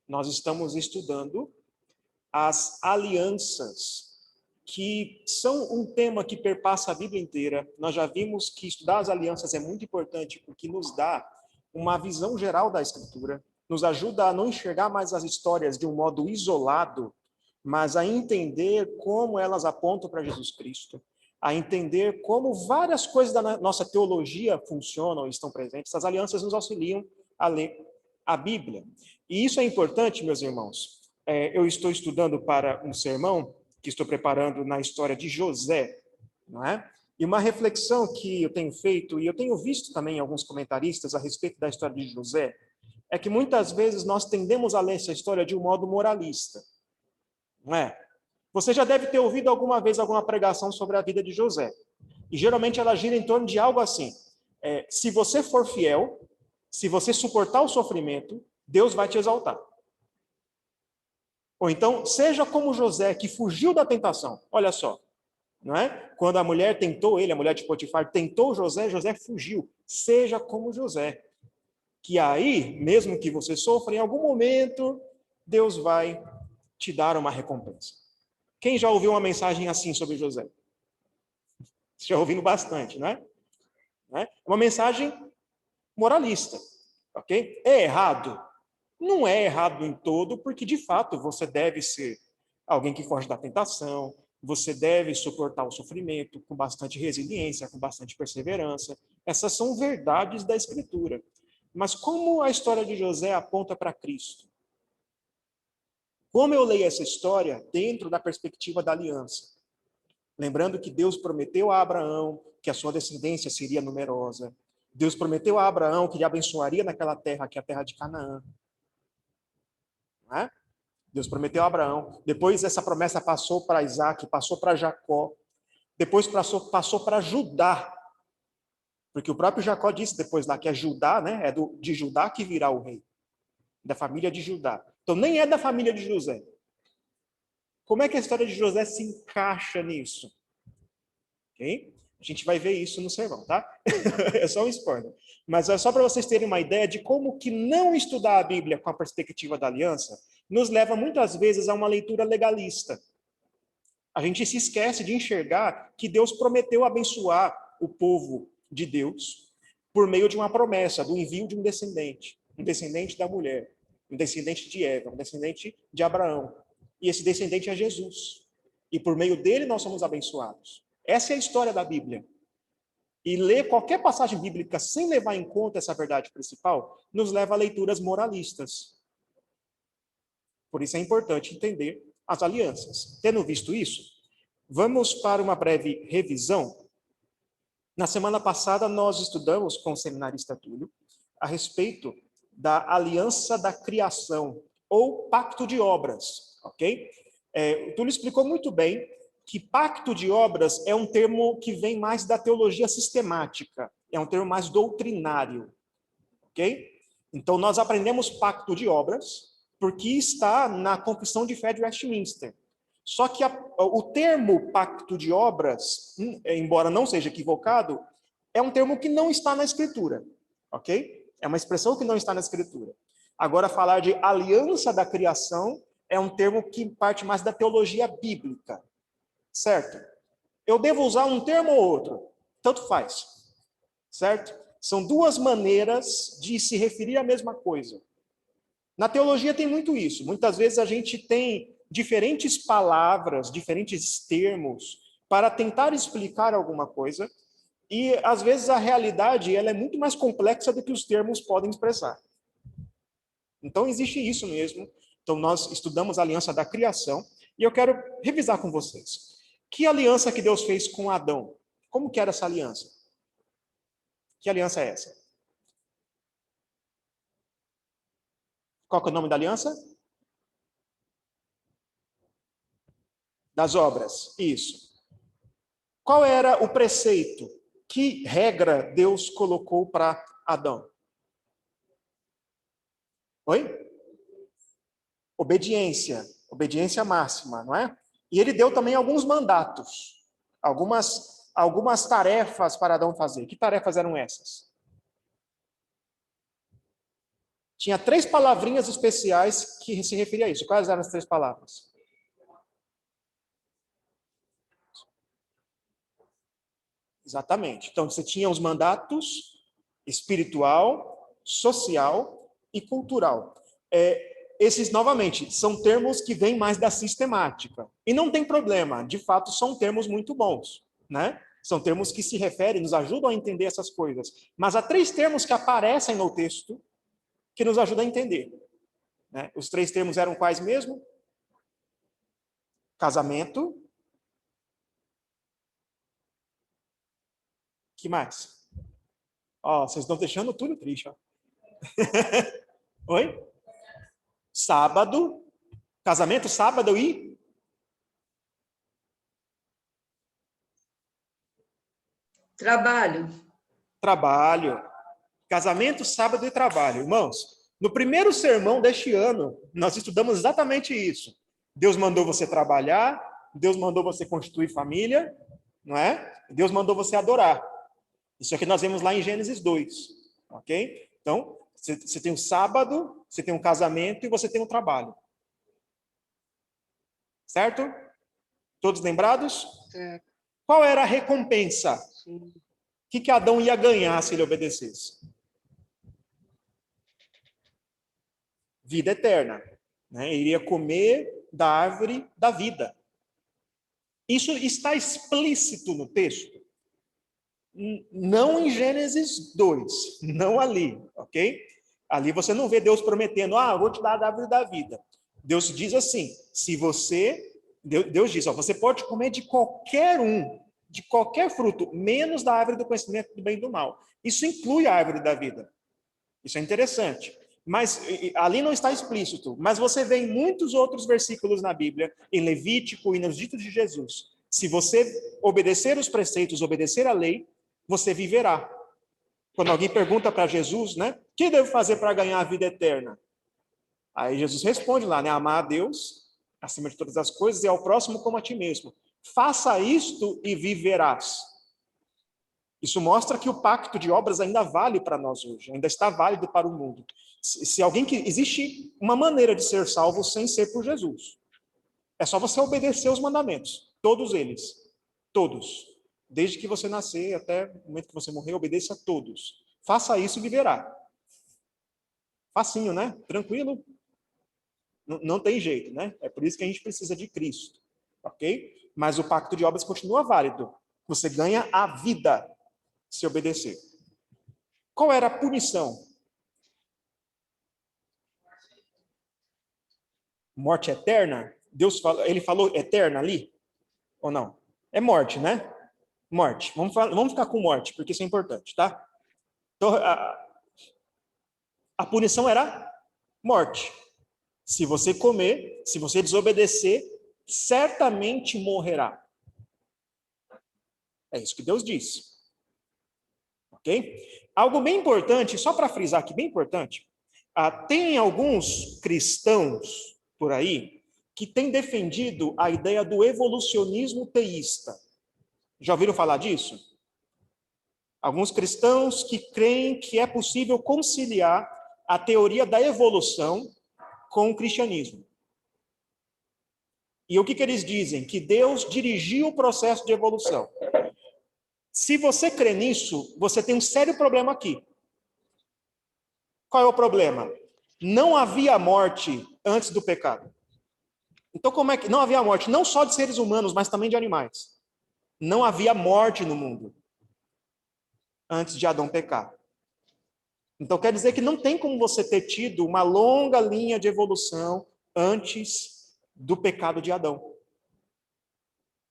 nós estamos estudando as alianças, que são um tema que perpassa a Bíblia inteira. Nós já vimos que estudar as alianças é muito importante, porque nos dá uma visão geral da Escritura, nos ajuda a não enxergar mais as histórias de um modo isolado, mas a entender como elas apontam para Jesus Cristo, a entender como várias coisas da nossa teologia funcionam e estão presentes. As alianças nos auxiliam a ler a Bíblia. E isso é importante, meus irmãos. Eu estou estudando para um sermão que estou preparando na história de José, não é? E uma reflexão que eu tenho feito, e eu tenho visto também alguns comentaristas a respeito da história de José, é que muitas vezes nós tendemos a ler essa história de um modo moralista, não é? Você já deve ter ouvido alguma vez alguma pregação sobre a vida de José. E geralmente ela gira em torno de algo assim. Se você for fiel, se você suportar o sofrimento, Deus vai te exaltar. Ou então, seja como José, que fugiu da tentação. Olha só, não é? Quando a mulher tentou ele, a mulher de Potifar, tentou José, José fugiu. Seja como José. Que aí, mesmo que você sofra, em algum momento, Deus vai te dar uma recompensa. Quem já ouviu uma mensagem assim sobre José? Você já ouvindo bastante, não é? É uma mensagem moralista, ok? É errado? Não é errado em todo, porque de fato você deve ser alguém que foge da tentação, você deve suportar o sofrimento com bastante resiliência, com bastante perseverança. Essas são verdades da Escritura. Mas como a história de José aponta para Cristo? Como eu leio essa história dentro da perspectiva da aliança? Lembrando que Deus prometeu a Abraão que a sua descendência seria numerosa. Deus prometeu a Abraão que lhe abençoaria naquela terra, que é a terra de Canaã. Não é? Deus prometeu a Abraão. Depois essa promessa passou para Isaac, passou para Jacó. Depois passou para Judá. Porque o próprio Jacó disse depois lá que é Judá, né? É de Judá que virá o rei. Da família de Judá. Então nem é da família de José. Como é que a história de José se encaixa nisso? Ok? A gente vai ver isso no sermão, tá? É só um spoiler. Mas é só para vocês terem uma ideia de como que não estudar a Bíblia com a perspectiva da aliança nos leva muitas vezes a uma leitura legalista. A gente se esquece de enxergar que Deus prometeu abençoar o povo de Deus por meio de uma promessa, do envio de um descendente da mulher, um descendente de Eva, um descendente de Abraão. E esse descendente é Jesus. E por meio dele nós somos abençoados. Essa é a história da Bíblia. E ler qualquer passagem bíblica sem levar em conta essa verdade principal nos leva a leituras moralistas. Por isso é importante entender as alianças. Tendo visto isso, vamos para uma breve revisão. Na semana passada, nós estudamos com o seminarista Túlio a respeito da aliança da criação, ou pacto de obras, ok? O Túlio explicou muito bem que pacto de obras é um termo que vem mais da teologia sistemática, é um termo mais doutrinário, ok? Então, nós aprendemos pacto de obras porque está na Confissão de Fé de Westminster. Só que o termo pacto de obras, embora não seja equivocado, é um termo que não está na Escritura, ok? É uma expressão que não está na Escritura. Agora, falar de aliança da criação é um termo que parte mais da teologia bíblica, certo? Eu devo usar um termo ou outro, tanto faz, certo? São duas maneiras de se referir à mesma coisa. Na teologia tem muito isso. Muitas vezes a gente tem diferentes palavras, diferentes termos para tentar explicar alguma coisa, e às vezes a realidade ela é muito mais complexa do que os termos podem expressar. Então existe isso mesmo. Então nós estudamos a aliança da criação, e eu quero revisar com vocês. Que aliança que Deus fez com Adão? Como que era essa aliança? Que aliança é essa? Qual que é o nome da aliança? Das obras. Isso. Qual era o preceito? Que regra Deus colocou para Adão? Oi? Obediência. Obediência máxima, não é? E ele deu também alguns mandatos. Algumas tarefas para Adão fazer. Que tarefas eram essas? Tinha 3 palavrinhas especiais que se referiam a isso. Quais eram as 3 palavras? Exatamente. Então, você tinha os mandatos espiritual, social e cultural. Esses, novamente, são termos que vêm mais da sistemática. E não tem problema, de fato, são termos muito bons, né? São termos que se referem, nos ajudam a entender essas coisas. Mas há 3 termos que aparecem no texto que nos ajudam a entender, né? Os 3 termos eram quais mesmo? Casamento. Que mais? Ó, vocês estão deixando tudo triste, ó. Oi? Sábado. Casamento, sábado e trabalho. Trabalho. Casamento, sábado e trabalho. Irmãos, no primeiro sermão deste ano, nós estudamos exatamente isso. Deus mandou você trabalhar, Deus mandou você constituir família, não é? Deus mandou você adorar. Isso aqui nós vemos lá em Gênesis 2, ok? Então, você tem o sábado, você tem um casamento e você tem um trabalho. Certo? Todos lembrados? Certo. Qual era a recompensa? Sim. O que Adão ia ganhar se ele obedecesse? Vida eterna. Né? Ele ia comer da árvore da vida. Isso está explícito no texto. Não em Gênesis 2, não ali, ok? Ali você não vê Deus prometendo, vou te dar a árvore da vida. Deus diz assim, se você... Deus diz, você pode comer de qualquer fruto, menos da árvore do conhecimento do bem e do mal. Isso inclui a árvore da vida. Isso é interessante. Mas ali não está explícito. Mas você vê em muitos outros versículos na Bíblia, em Levítico e nos ditos de Jesus. Se você obedecer os preceitos, obedecer a lei, você viverá. Quando alguém pergunta para Jesus, né? O que devo fazer para ganhar a vida eterna? Aí Jesus responde lá, né? Amar a Deus acima de todas as coisas e ao próximo como a ti mesmo. Faça isto e viverás. Isso mostra que o pacto de obras ainda vale para nós hoje, ainda está válido para o mundo. Se alguém que existe uma maneira de ser salvo sem ser por Jesus. É só você obedecer os mandamentos, todos eles, todos. Desde que você nascer até o momento que você morrer, obedeça a todos. Faça isso e viverá. Facinho, né? Tranquilo? Não tem jeito, né? É por isso que a gente precisa de Cristo, ok? Mas o pacto de obras continua válido. Você ganha a vida se obedecer. Qual era a punição? Morte eterna? Ele falou eterna ali? Ou não? É morte, né? Morte. Vamos ficar com morte, porque isso é importante, tá? Então, a punição era morte. Se você comer, se você desobedecer, certamente morrerá. É isso que Deus disse. Ok? Algo bem importante, só para frisar aqui, bem importante, tem alguns cristãos por aí que têm defendido a ideia do evolucionismo teísta. Já ouviram falar disso? Alguns cristãos que creem que é possível conciliar a teoria da evolução com o cristianismo. E o que eles dizem? Que Deus dirigiu o processo de evolução. Se você crê nisso, você tem um sério problema aqui. Qual é o problema? Não havia morte antes do pecado. Então, como é que não havia morte? Não só de seres humanos, mas também de animais. Não havia morte no mundo antes de Adão pecar. Então, quer dizer que não tem como você ter tido uma longa linha de evolução antes do pecado de Adão.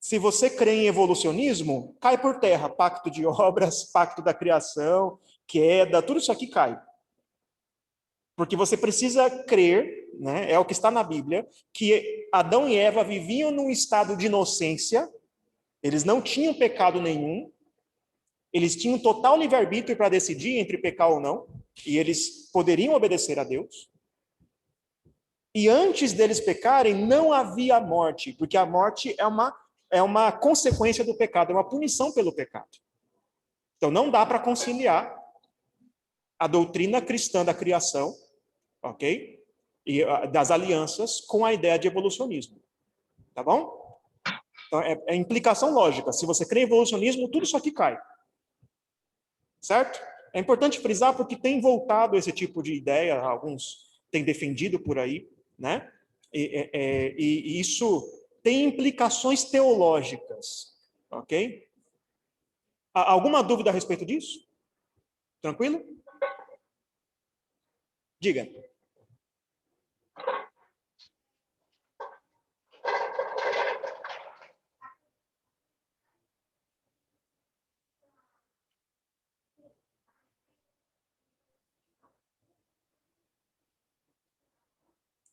Se você crê em evolucionismo, cai por terra. Pacto de obras, pacto da criação, queda, tudo isso aqui cai. Porque você precisa crer, né, é o que está na Bíblia, que Adão e Eva viviam num estado de inocência, eles não tinham pecado nenhum, eles tinham total livre-arbítrio para decidir entre pecar ou não, e eles poderiam obedecer a Deus. E antes deles pecarem, não havia morte, porque a morte é uma consequência do pecado, é uma punição pelo pecado. Então não dá para conciliar a doutrina cristã da criação ok? E das alianças com a ideia de evolucionismo, tá bom? Então, é implicação lógica. Se você crê em evolucionismo, tudo isso aqui cai. Certo? É importante frisar porque tem voltado esse tipo de ideia, alguns têm defendido por aí, né? E isso tem implicações teológicas, ok? Alguma dúvida a respeito disso? Tranquilo? Diga.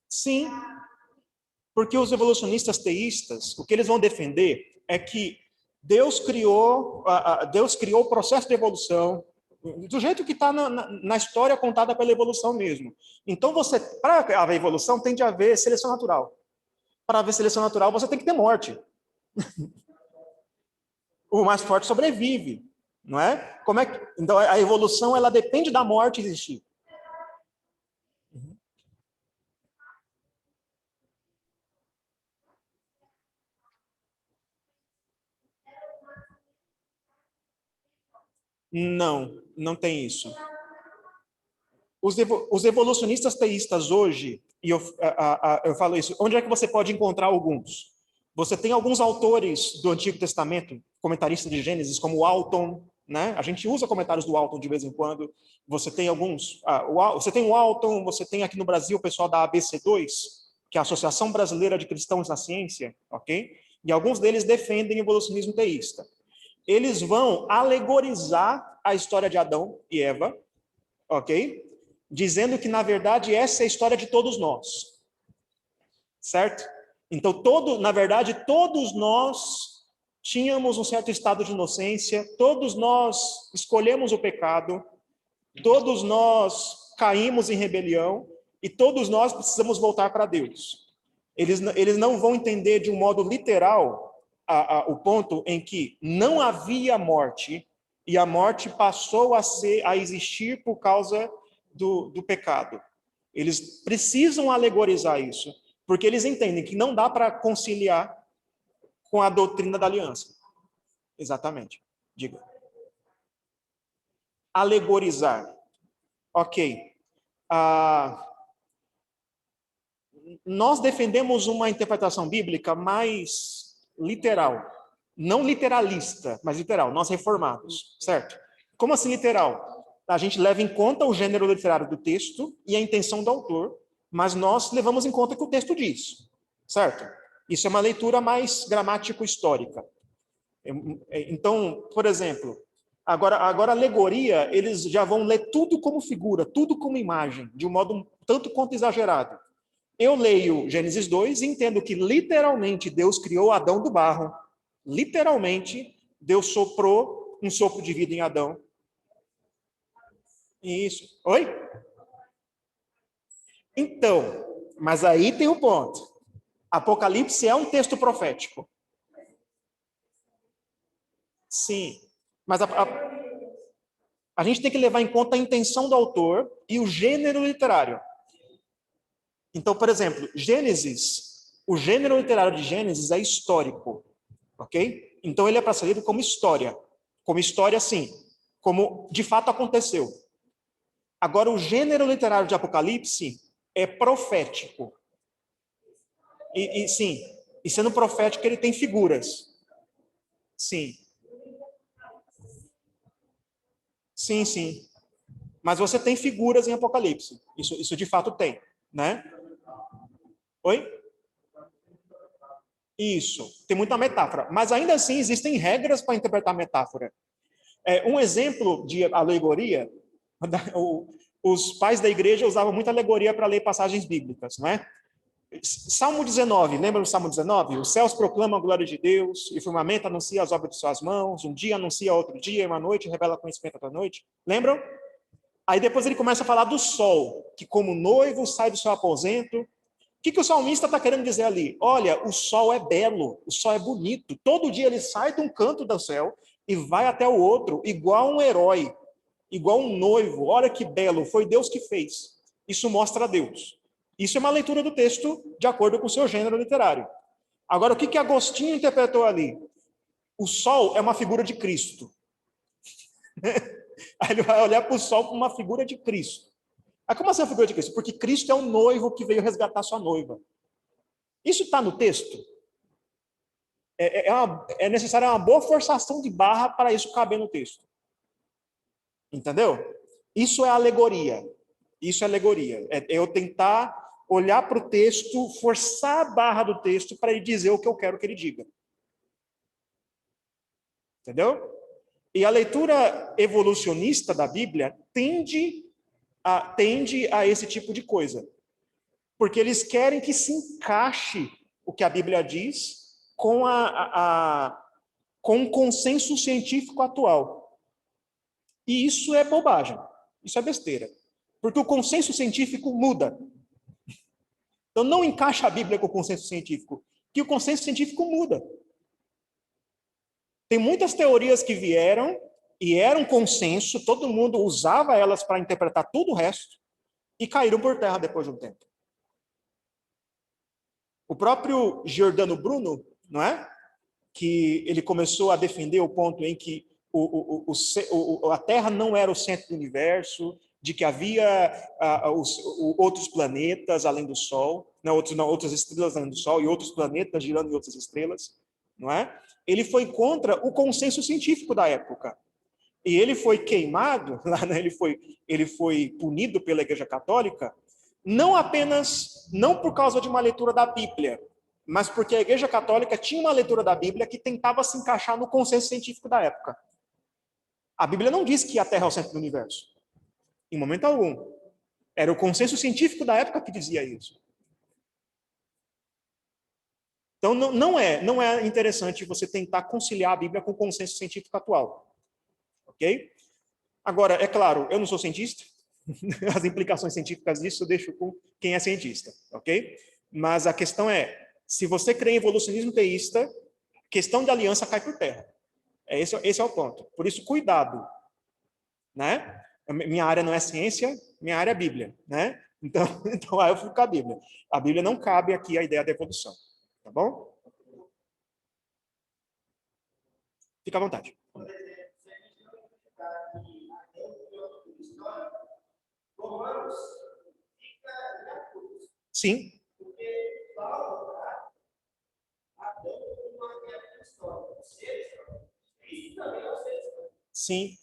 Sim, porque os evolucionistas teístas, o que eles vão defender é que Deus criou o processo de evolução do jeito que está na história contada pela evolução mesmo. Então, para haver evolução, tem de haver seleção natural. Para haver seleção natural, você tem que ter morte. O mais forte sobrevive, não é? Então, a evolução ela depende da morte existir. Não, não tem isso. Os evolucionistas teístas hoje, e eu falo isso, onde é que você pode encontrar alguns? Você tem alguns autores do Antigo Testamento, comentaristas de Gênesis, como o Alton, né? A gente usa comentários do Alton de vez em quando. Você tem alguns, você tem o Alton, você tem aqui no Brasil o pessoal da ABC2, que é a Associação Brasileira de Cristãos na Ciência, ok? E alguns deles defendem o evolucionismo teísta. Eles vão alegorizar a história de Adão e Eva, ok? Dizendo que, na verdade, essa é a história de todos nós. Certo? Então, na verdade, todos nós tínhamos um certo estado de inocência, todos nós escolhemos o pecado, todos nós caímos em rebelião e todos nós precisamos voltar para Deus. Eles não vão entender de um modo literal o ponto em que não havia morte e a morte passou a existir por causa do pecado. Eles precisam alegorizar isso, porque eles entendem que não dá para conciliar com a doutrina da aliança. Exatamente. Diga. Alegorizar. Ok. Nós defendemos uma interpretação bíblica mais literal. Não literalista, mas literal. Nós reformados, certo? Como assim literal? A gente leva em conta o gênero literário do texto e a intenção do autor, mas nós levamos em conta o que o texto diz, certo? Isso é uma leitura mais gramático-histórica. Então, por exemplo, agora alegoria, eles já vão ler tudo como figura, tudo como imagem, de um modo tanto quanto exagerado. Eu leio Gênesis 2 e entendo que literalmente Deus criou Adão do barro. Literalmente, Deus soprou um sopro de vida em Adão. Isso. Oi? Então, mas aí tem um ponto. Apocalipse é um texto profético. Sim. Mas a gente tem que levar em conta a intenção do autor e o gênero literário. Então, por exemplo, Gênesis, o gênero literário de Gênesis é histórico, ok? Então ele é para ser lido como história, sim, como de fato aconteceu. Agora, o gênero literário de Apocalipse é profético. Sim, e sendo profético ele tem figuras. Sim. Sim, sim. Mas você tem figuras em Apocalipse. Isso de fato tem, né? Oi? Isso, tem muita metáfora. Mas ainda assim existem regras para interpretar metáfora. Um exemplo de alegoria, os pais da igreja usavam muita alegoria para ler passagens bíblicas, não é? Salmo 19, lembra do Salmo 19? Os céus proclamam a glória de Deus, e o firmamento anuncia as obras de suas mãos, um dia anuncia outro dia, e uma noite revela conhecimento da noite. Lembram? Aí depois ele começa a falar do sol, que como noivo sai do seu aposento. O que o salmista está querendo dizer ali? Olha, o sol é belo, o sol é bonito. Todo dia ele sai de um canto do céu e vai até o outro, igual um herói, igual um noivo. Olha que belo, foi Deus que fez. Isso mostra Deus. Isso é uma leitura do texto de acordo com o seu gênero literário. Agora, o que Agostinho interpretou ali? O sol é uma figura de Cristo. Aí ele vai olhar para o sol como uma figura de Cristo. Ah, como assim a figura de Cristo? Porque Cristo é o noivo que veio resgatar sua noiva. Isso está no texto? É necessária uma boa forçação de barra para isso caber no texto. Entendeu? Isso é alegoria. Isso é alegoria. É eu tentar olhar para o texto, forçar a barra do texto para ele dizer o que eu quero que ele diga. Entendeu? E a leitura evolucionista da Bíblia tende a esse tipo de coisa. Porque eles querem que se encaixe o que a Bíblia diz com com o consenso científico atual. E isso é bobagem. Isso é besteira. Porque o consenso científico muda. Então não encaixa a Bíblia com o consenso científico, que o consenso científico muda. Tem muitas teorias que vieram e eram consenso, todo mundo usava elas para interpretar tudo o resto, e caíram por terra depois de um tempo. O próprio Giordano Bruno, não é? Que ele começou a defender o ponto em que a Terra não era o centro do universo, de que havia outros planetas além do Sol, outras estrelas além do Sol e outros planetas girando em outras estrelas, não é? Ele foi contra o consenso científico da época. E ele foi queimado, ele foi punido pela Igreja Católica, não por causa de uma leitura da Bíblia, mas porque a Igreja Católica tinha uma leitura da Bíblia que tentava se encaixar no consenso científico da época. A Bíblia não diz que a Terra é o centro do universo. Em momento algum. Era o consenso científico da época que dizia isso. Então, não é interessante você tentar conciliar a Bíblia com o consenso científico atual. Ok? Agora, é claro, eu não sou cientista. As implicações científicas disso eu deixo com quem é cientista. Ok? Mas a questão é, se você crê em evolucionismo teísta, questão de aliança cai por terra. Esse é o ponto. Por isso, cuidado. Né? Minha área não é ciência, minha área é Bíblia. Né? Então aí eu fico com a Bíblia. A Bíblia não cabe aqui a ideia da evolução. Tá bom? Fica à vontade. Sim. Sim.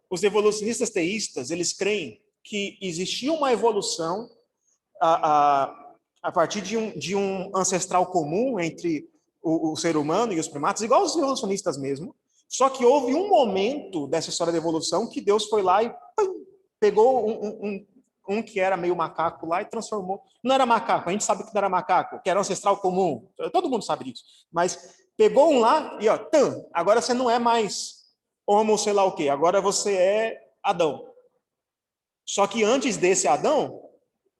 Os evolucionistas teístas, eles creem que existiu uma evolução a partir de um ancestral comum entre o ser humano e os primatas, igual os evolucionistas mesmo, só que houve um momento dessa história da evolução que Deus foi lá e pegou um que era meio macaco lá e transformou. Não era macaco, a gente sabe que não era macaco, que era ancestral comum, todo mundo sabe disso, mas pegou um lá e, ó, agora você não é mais homo, sei lá o quê, agora você é Adão. Só que antes desse Adão,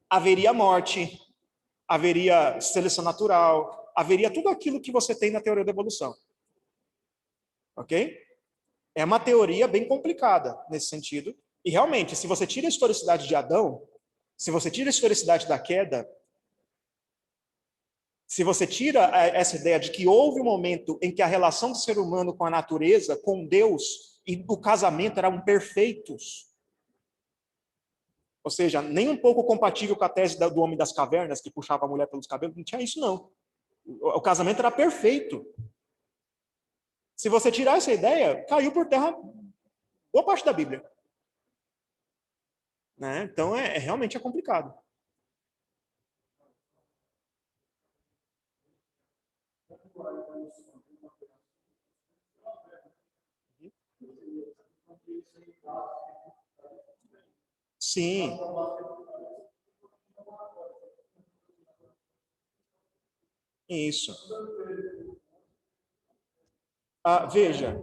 haveria morte, haveria seleção natural, haveria tudo aquilo que você tem na teoria da evolução. Ok? É uma teoria bem complicada nesse sentido. E realmente, se você tira a historicidade de Adão, se você tira a historicidade da queda, se você tira essa ideia de que houve um momento em que a relação do ser humano com a natureza, com Deus e o casamento eram perfeitos, ou seja, nem um pouco compatível com a tese do homem das cavernas, que puxava a mulher pelos cabelos, não tinha isso não. O casamento era perfeito. Se você tirar essa ideia, caiu por terra boa parte da Bíblia. Né? Então, realmente é complicado. Sim. Isso. Veja.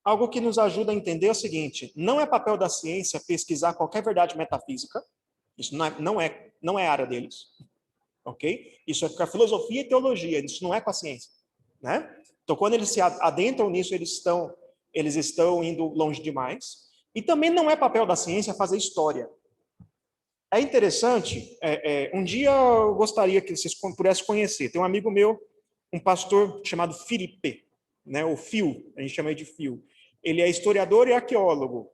Algo que nos ajuda a entender é o seguinte: não é papel da ciência pesquisar qualquer verdade metafísica. Isso não é área deles. Ok? Isso é com a filosofia e teologia, isso não é com a ciência. Né? Então, quando eles se adentram nisso, eles estão indo longe demais. E também não é papel da ciência fazer história. É interessante, um dia eu gostaria que vocês pudessem conhecer. Tem um amigo meu, um pastor chamado Felipe, né? O Phil, a gente chama ele de Phil. Ele é historiador e arqueólogo.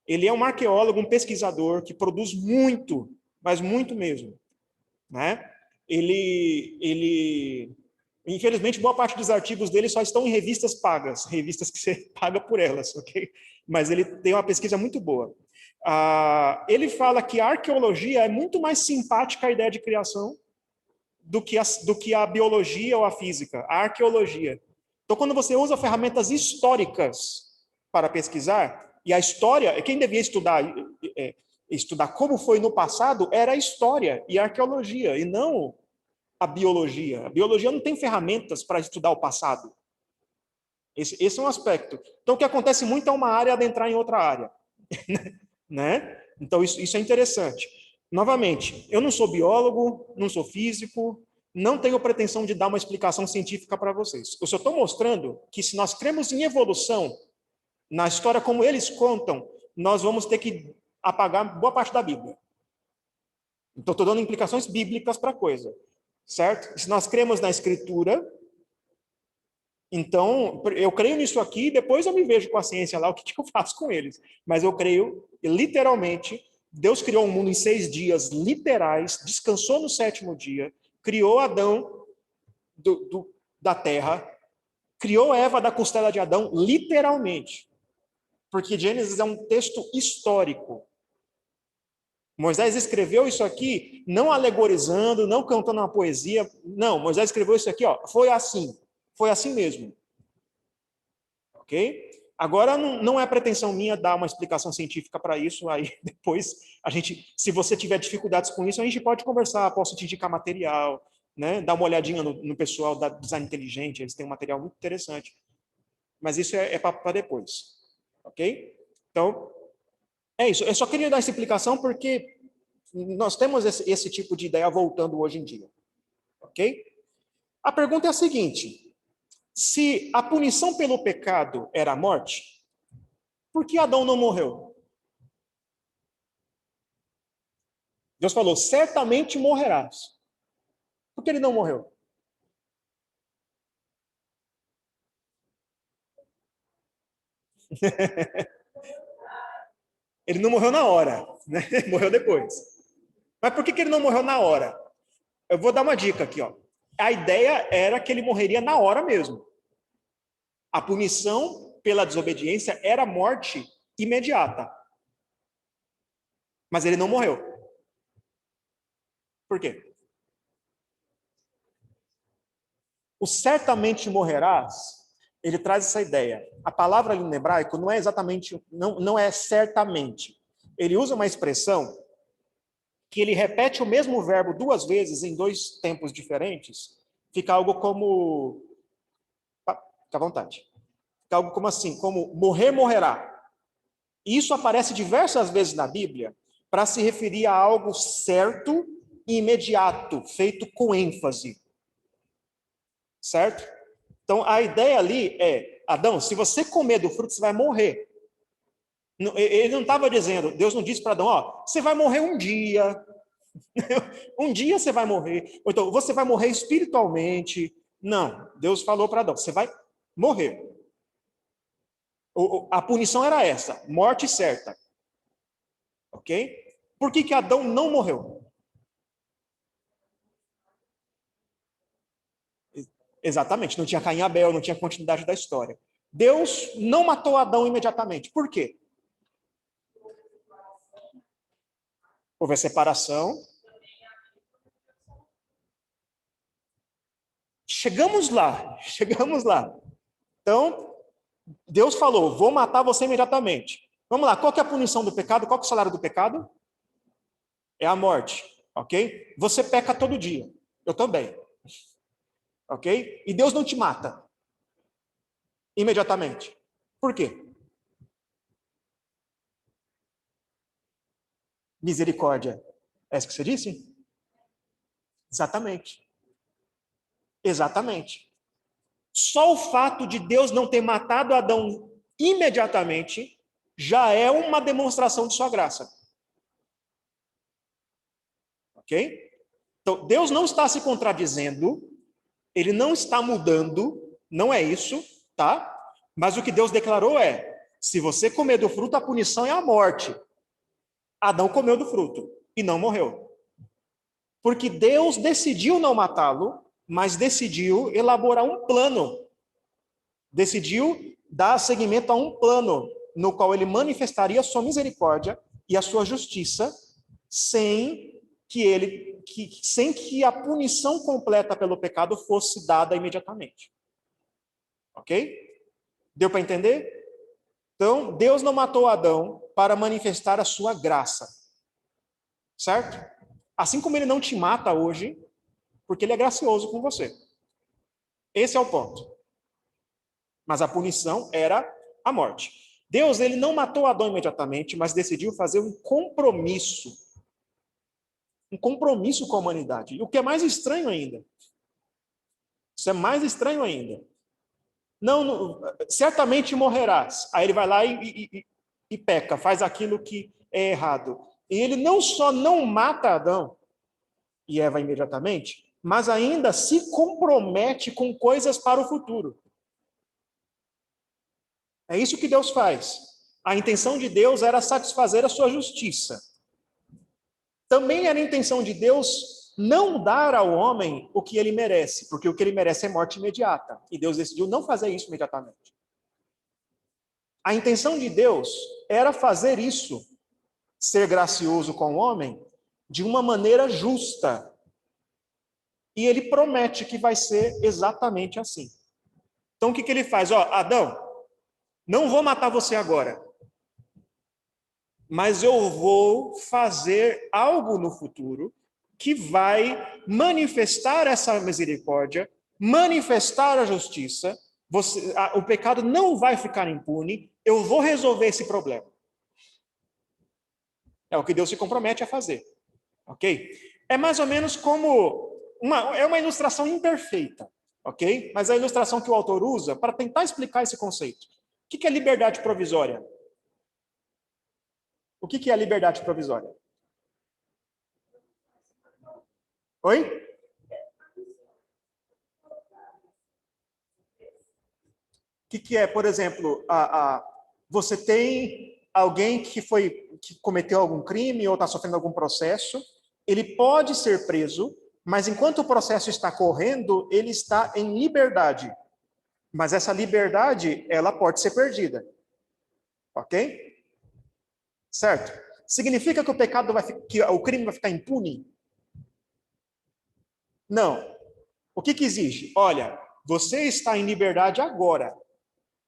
Ele é um arqueólogo, um pesquisador que produz muito, mas muito mesmo. Né? Infelizmente, boa parte dos artigos dele só estão em revistas pagas, revistas que você paga por elas, ok? Mas ele tem uma pesquisa muito boa. Ele fala que a arqueologia é muito mais simpática à ideia de criação do que a biologia ou a física, a arqueologia. Então, quando você usa ferramentas históricas para pesquisar, e a história, quem devia estudar como foi no passado era a história e a arqueologia, e não a biologia. A biologia não tem ferramentas para estudar o passado. Esse é um aspecto. Então, o que acontece muito é uma área adentrar em outra área. Né? Então, isso é interessante. Novamente, eu não sou biólogo, não sou físico, não tenho pretensão de dar uma explicação científica para vocês. Eu só estou mostrando que se nós cremos em evolução, na história como eles contam, nós vamos ter que apagar boa parte da Bíblia. Então, estou dando implicações bíblicas para a coisa, certo? Se nós cremos na Escritura, então, eu creio nisso aqui, depois eu me vejo com a ciência lá, o que eu faço com eles. Mas eu creio, literalmente, Deus criou um mundo em 6 dias literais, descansou no 7º dia, criou Adão da terra, criou Eva da costela de Adão, literalmente. Porque Gênesis é um texto histórico. Moisés escreveu isso aqui não alegorizando, não cantando uma poesia. Não, Moisés escreveu isso aqui, ó, foi assim mesmo. Ok? Agora, não é pretensão minha dar uma explicação científica para isso, aí depois se você tiver dificuldades com isso, a gente pode conversar, posso te indicar material, né? Dar uma olhadinha no pessoal da Design Inteligente, eles têm um material muito interessante. Mas isso é para depois. Ok? Então, é isso. Eu só queria dar essa explicação porque nós temos esse tipo de ideia voltando hoje em dia. Ok? A pergunta é a seguinte: se a punição pelo pecado era a morte, por que Adão não morreu? Deus falou, certamente morrerás. Por que ele não morreu? Ele não morreu na hora, né? Morreu depois. Mas por que ele não morreu na hora? Eu vou dar uma dica aqui, ó. A ideia era que ele morreria na hora mesmo. A punição pela desobediência era morte imediata. Mas ele não morreu. Por quê? O certamente morrerás, ele traz essa ideia. A palavra ali no hebraico não é exatamente, não é certamente. Ele usa uma expressão que ele repete o mesmo verbo 2 vezes em 2 tempos diferentes. Fica algo como... Fica à vontade. Fica algo como assim, como morrer, morrerá. E isso aparece diversas vezes na Bíblia para se referir a algo certo e imediato, feito com ênfase. Certo? Então, a ideia ali é, Adão, se você comer do fruto, você vai morrer. Ele não estava dizendo, Deus não disse para Adão, ó, você vai morrer um dia. Um dia você vai morrer. Ou então, você vai morrer espiritualmente. Não, Deus falou para Adão, você vai morrer. A punição era essa, morte certa. Ok? Por que Adão não morreu? Exatamente, não tinha Caim e Abel, não tinha continuidade da história. Deus não matou Adão imediatamente. Por quê? Houve a separação. Chegamos lá. Então, Deus falou, vou matar você imediatamente. Vamos lá, qual que é a punição do pecado? Qual que é o salário do pecado? É a morte, ok? Você peca todo dia, eu também, ok? E Deus não te mata imediatamente. Por quê? Misericórdia. É isso que você disse? Exatamente. Exatamente. Só o fato de Deus não ter matado Adão imediatamente já é uma demonstração de sua graça. Ok? Então, Deus não está se contradizendo, ele não está mudando, não é isso, tá? Mas o que Deus declarou é: se você comer do fruto, a punição é a morte. Adão comeu do fruto e não morreu. Porque Deus decidiu não matá-lo, mas decidiu elaborar um plano. Decidiu dar seguimento a um plano no qual ele manifestaria a sua misericórdia e a sua justiça sem que a punição completa pelo pecado fosse dada imediatamente. Ok? Deu para entender? Então, Deus não matou Adão para manifestar a sua graça. Certo? Assim como ele não te mata hoje, porque ele é gracioso com você. Esse é o ponto. Mas a punição era a morte. Deus, ele não matou Adão imediatamente, mas decidiu fazer um compromisso com a humanidade. E o que é mais estranho ainda, isso é mais estranho ainda. Não, certamente morrerás. Aí ele vai lá e peca, faz aquilo que é errado. E ele não só não mata Adão e Eva imediatamente, mas ainda se compromete com coisas para o futuro. É isso que Deus faz. A intenção de Deus era satisfazer a sua justiça. Também era a intenção de Deus não dar ao homem o que ele merece, porque o que ele merece é morte imediata. E Deus decidiu não fazer isso imediatamente. A intenção de Deus era fazer isso, ser gracioso com o homem, de uma maneira justa. E ele promete que vai ser exatamente assim. Então o que ele faz? Adão, não vou matar você agora, mas eu vou fazer algo no futuro que vai manifestar essa misericórdia, manifestar a justiça. O pecado não vai ficar impune, eu vou resolver esse problema. É o que Deus se compromete a fazer. Ok? É mais ou menos como é uma ilustração imperfeita, ok? Mas é a ilustração que o autor usa para tentar explicar esse conceito. O que é liberdade provisória? O que é a liberdade provisória? Oi? O que é, por exemplo, você tem alguém que cometeu algum crime ou está sofrendo algum processo, ele pode ser preso, mas enquanto o processo está correndo, ele está em liberdade. Mas essa liberdade, ela pode ser perdida. Ok? Certo? Significa que que o crime vai ficar impune? Não. O que exige? Olha, você está em liberdade agora,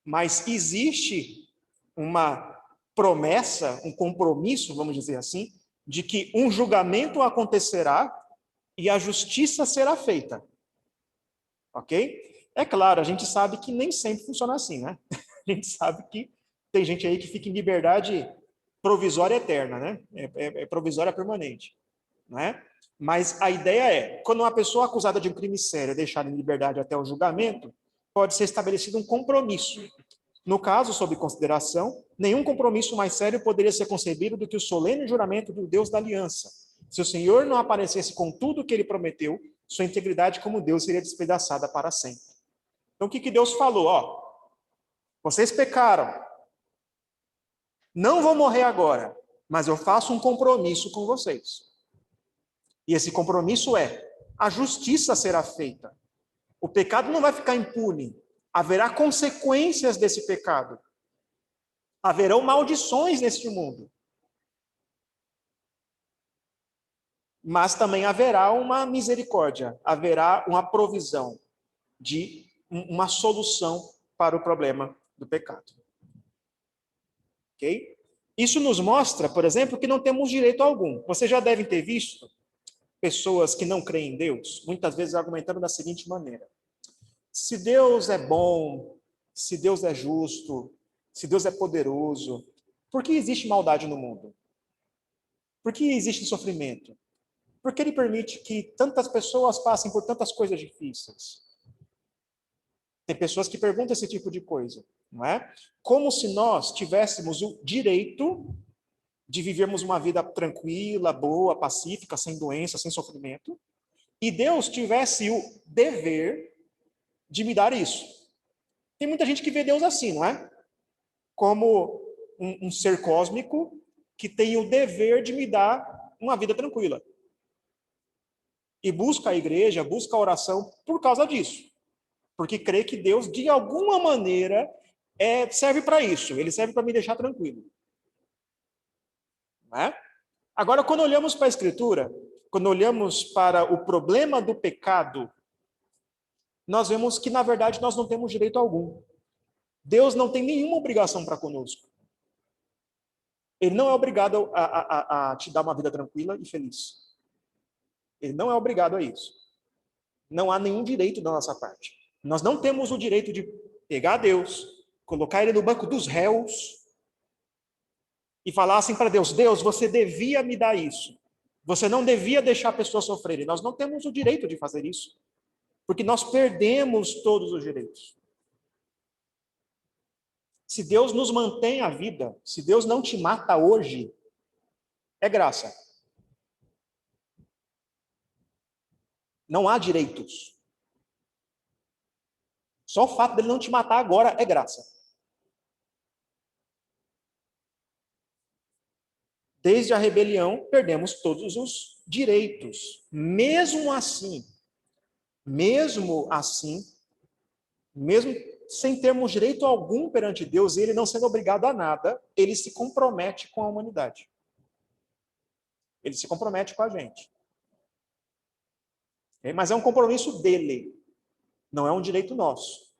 mas existe uma promessa, um compromisso, vamos dizer assim, de que um julgamento acontecerá e a justiça será feita. Ok? É claro, a gente sabe que nem sempre funciona assim, né? A gente sabe que tem gente aí que fica em liberdade provisória eterna, né? É provisória permanente, né? Mas a ideia é, quando uma pessoa acusada de um crime sério é deixada em liberdade até o julgamento, pode ser estabelecido um compromisso. No caso, sob consideração, nenhum compromisso mais sério poderia ser concebido do que o solene juramento do Deus da aliança. Se o Senhor não aparecesse com tudo o que ele prometeu, sua integridade como Deus seria despedaçada para sempre. Então, o que Deus falou? Vocês pecaram. Não vou morrer agora, mas eu faço um compromisso com vocês. E esse compromisso é: a justiça será feita. O pecado não vai ficar impune. Haverá consequências desse pecado. Haverão maldições neste mundo. Mas também haverá uma misericórdia, haverá uma provisão de uma solução para o problema do pecado. Ok? Isso nos mostra, por exemplo, que não temos direito algum. Vocês já devem ter visto pessoas que não creem em Deus, muitas vezes argumentando da seguinte maneira: se Deus é bom, se Deus é justo, se Deus é poderoso, por que existe maldade no mundo? Por que existe sofrimento? Por que ele permite que tantas pessoas passem por tantas coisas difíceis? Tem pessoas que perguntam esse tipo de coisa, não é? Como se nós tivéssemos o direito de vivermos uma vida tranquila, boa, pacífica, sem doença, sem sofrimento, e Deus tivesse o dever de me dar isso. Tem muita gente que vê Deus assim, não é? Como um ser cósmico que tem o dever de me dar uma vida tranquila. E busca a igreja, busca a oração por causa disso. Porque crê que Deus, de alguma maneira, serve para isso. Ele serve para me deixar tranquilo. Não é? Agora, quando olhamos para a Escritura, quando olhamos para o problema do pecado, nós vemos que, na verdade, nós não temos direito algum. Deus não tem nenhuma obrigação para conosco. Ele não é obrigado a te dar uma vida tranquila e feliz. Ele não é obrigado a isso. Não há nenhum direito da nossa parte. Nós não temos o direito de pegar Deus, colocar ele no banco dos réus e falar assim para Deus: Deus, você devia me dar isso. Você não devia deixar a pessoa sofrer. E nós não temos o direito de fazer isso, porque nós perdemos todos os direitos. Se Deus nos mantém a vida, se Deus não te mata hoje, é graça. Não há direitos. Só o fato dele não te matar agora é graça. Desde a rebelião, perdemos todos os direitos. Mesmo assim, mesmo sem termos direito algum perante Deus, ele não sendo obrigado a nada, ele se compromete com a humanidade. Ele se compromete com a gente. Mas é um compromisso dele, não é um direito nosso.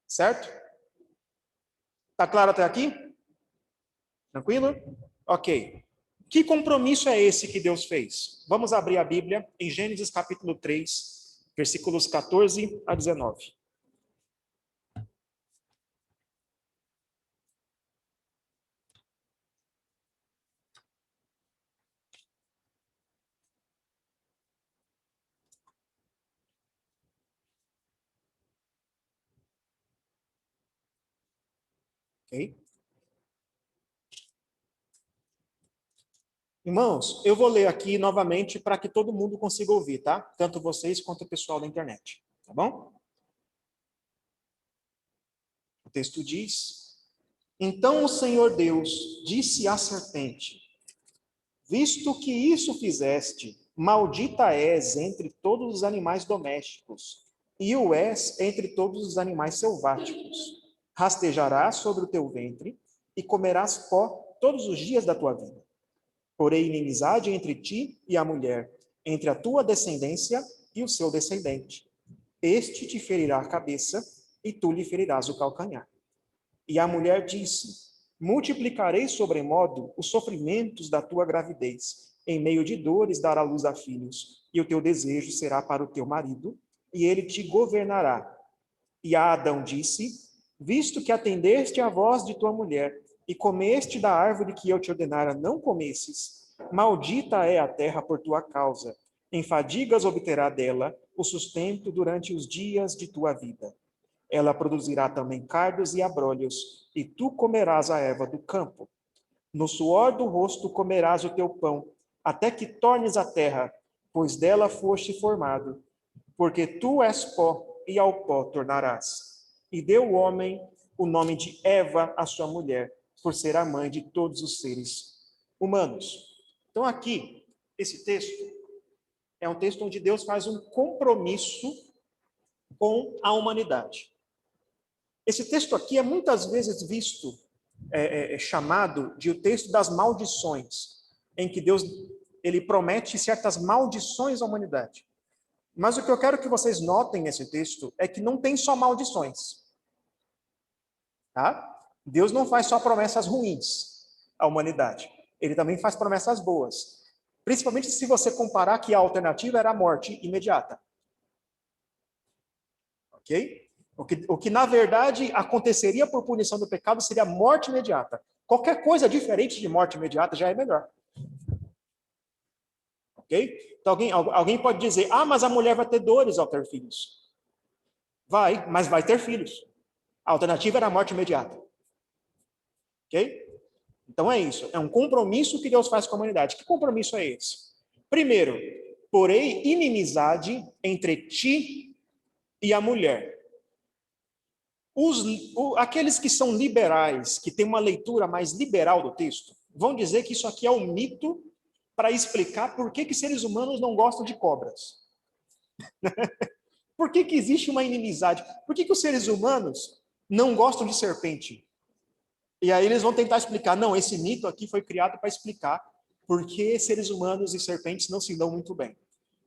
Certo? Tá claro até aqui? Tranquilo? Ok. Que compromisso é esse que Deus fez? Vamos abrir a Bíblia em Gênesis capítulo 3, versículos 14 a 19. Ok? Irmãos, eu vou ler aqui novamente para que todo mundo consiga ouvir, tá? Tanto vocês quanto o pessoal da internet, tá bom? O texto diz: Então o Senhor Deus disse à serpente: Visto que isso fizeste, maldita és entre todos os animais domésticos, e o és entre todos os animais selváticos. Rastejarás sobre o teu ventre, e comerás pó todos os dias da tua vida. Porém, inimizade entre ti e a mulher, entre a tua descendência e o seu descendente. Este te ferirá a cabeça, e tu lhe ferirás o calcanhar. E a mulher disse: Multiplicarei sobremodo os sofrimentos da tua gravidez. Em meio de dores dará luz a filhos, e o teu desejo será para o teu marido, e ele te governará. E a Adão disse: Visto que atendeste à voz de tua mulher, e comeste da árvore que eu te ordenara não comesses, maldita é a terra por tua causa. Em fadigas obterá dela o sustento durante os dias de tua vida. Ela produzirá também cardos e abrolhos, e tu comerás a erva do campo. No suor do rosto comerás o teu pão, até que tornes a terra, pois dela foste formado. Porque tu és pó, e ao pó tornarás. E deu o homem o nome de Eva à sua mulher, por ser a mãe de todos os seres humanos. Então aqui, esse texto é um texto onde Deus faz um compromisso com a humanidade. Esse texto aqui é muitas vezes visto, chamado de o texto das maldições, em que Deus ele promete certas maldições à humanidade. Mas o que eu quero que vocês notem nesse texto é que não tem só maldições. Tá? Deus não faz só promessas ruins à humanidade. Ele também faz promessas boas. Principalmente se você comparar que a alternativa era a morte imediata. Ok? O que na verdade aconteceria por punição do pecado seria morte imediata. Qualquer coisa diferente de morte imediata já é melhor. Ok? Então alguém pode dizer, mas a mulher vai ter dores ao ter filhos. Vai, mas vai ter filhos. A alternativa era a morte imediata. Ok? Então é isso. É um compromisso que Deus faz com a humanidade. Que compromisso é esse? Primeiro, porém inimizade entre ti e a mulher. Aqueles que são liberais, que têm uma leitura mais liberal do texto, vão dizer que isso aqui é um mito para explicar por que seres humanos não gostam de cobras. Por que existe uma inimizade? Por que os seres humanos não gostam de serpente? E aí eles vão tentar explicar, não, esse mito aqui foi criado para explicar por que seres humanos e serpentes não se dão muito bem.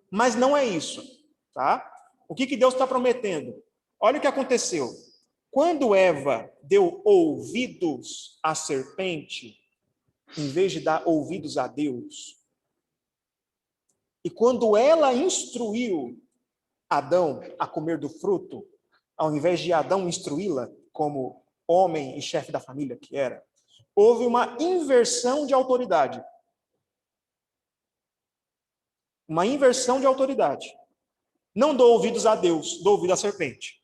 Mas não é isso, tá? O que Deus está prometendo? Olha o que aconteceu. Quando Eva deu ouvidos à serpente, em vez de dar ouvidos a Deus, e quando ela instruiu Adão a comer do fruto, ao invés de Adão instruí-la como homem e chefe da família que era, houve uma inversão de autoridade. Uma inversão de autoridade. Não dou ouvidos a Deus, dou ouvido à serpente.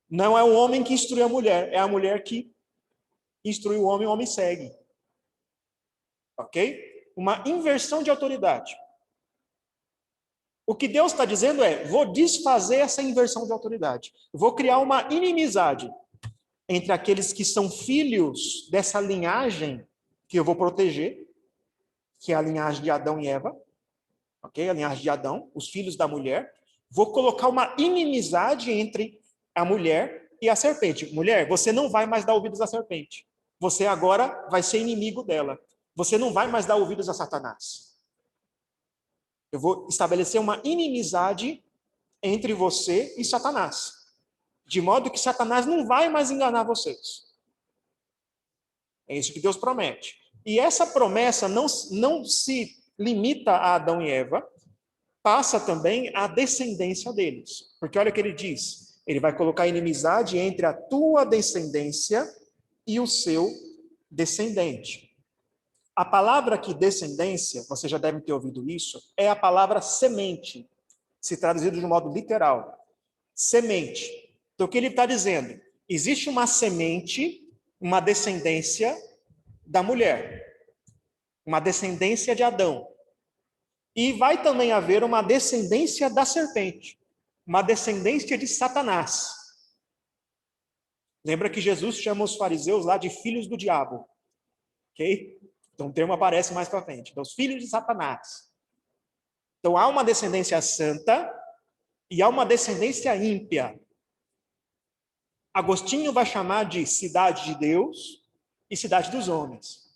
Não é o homem que instrui a mulher, é a mulher que instrui o homem segue. Ok? Uma inversão de autoridade. O que Deus está dizendo é, vou desfazer essa inversão de autoridade. Vou criar uma inimizade entre aqueles que são filhos dessa linhagem que eu vou proteger, que é a linhagem de Adão e Eva, ok? A linhagem de Adão, os filhos da mulher. Vou colocar uma inimizade entre a mulher e a serpente. Mulher, você não vai mais dar ouvidos à serpente. Você agora vai ser inimigo dela. Você não vai mais dar ouvidos a Satanás. Eu vou estabelecer uma inimizade entre você e Satanás. De modo que Satanás não vai mais enganar vocês. É isso que Deus promete. E essa promessa não se limita a Adão e Eva, passa também à descendência deles. Porque olha o que ele diz. Ele vai colocar inimizade entre a tua descendência e o seu descendente. A palavra aqui, descendência, você já deve ter ouvido isso, é a palavra semente, se traduzido de um modo literal. Semente. Então, o que ele está dizendo? Existe uma semente, uma descendência da mulher, uma descendência de Adão. E vai também haver uma descendência da serpente, uma descendência de Satanás. Lembra que Jesus chama os fariseus lá de filhos do diabo. Ok? Então o termo aparece mais para frente. Então, os filhos de Satanás. Então há uma descendência santa e há uma descendência ímpia. Agostinho vai chamar de cidade de Deus e cidade dos homens.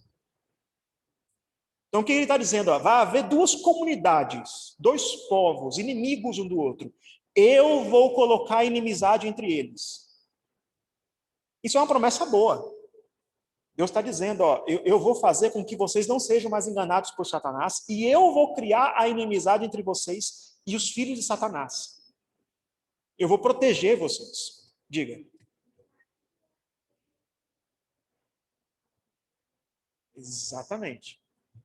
Então, o que ele está dizendo? Vai haver duas comunidades, dois povos, inimigos um do outro. Eu vou colocar inimizade entre eles. Isso é uma promessa boa. Deus está dizendo, eu vou fazer com que vocês não sejam mais enganados por Satanás e eu vou criar a inimizade entre vocês e os filhos de Satanás. Eu vou proteger vocês. Diga. Exatamente.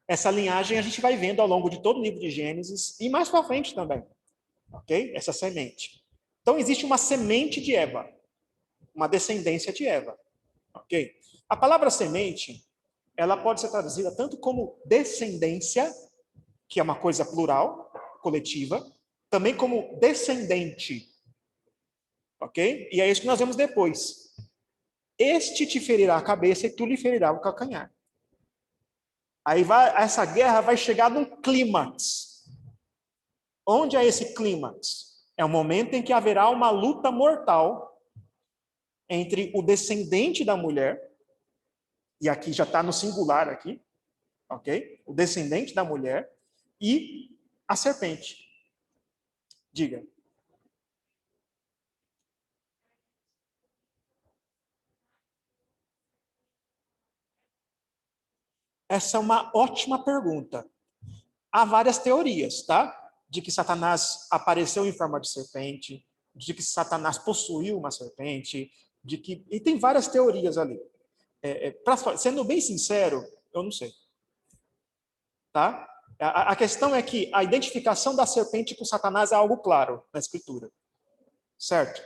Essa linhagem a gente vai vendo ao longo de todo o livro de Gênesis e mais para frente também. Ok? Essa semente. Então, existe uma semente de Eva. Uma descendência de Eva. Ok? A palavra semente, ela pode ser traduzida tanto como descendência, que é uma coisa plural, coletiva, também como descendente. Ok? E é isso que nós vemos depois. Este te ferirá a cabeça e tu lhe ferirá o calcanhar. Aí essa guerra vai chegar num clímax. Onde é esse clímax? É o momento em que haverá uma luta mortal entre o descendente da mulher, e aqui já está no singular aqui, ok? O descendente da mulher e a serpente. Diga. Essa é uma ótima pergunta. Há várias teorias, tá? De que Satanás apareceu em forma de serpente, de que Satanás possuiu uma serpente, e tem várias teorias ali. Sendo bem sincero, eu não sei. Tá? A questão é que a identificação da serpente com Satanás é algo claro na Escritura. Certo?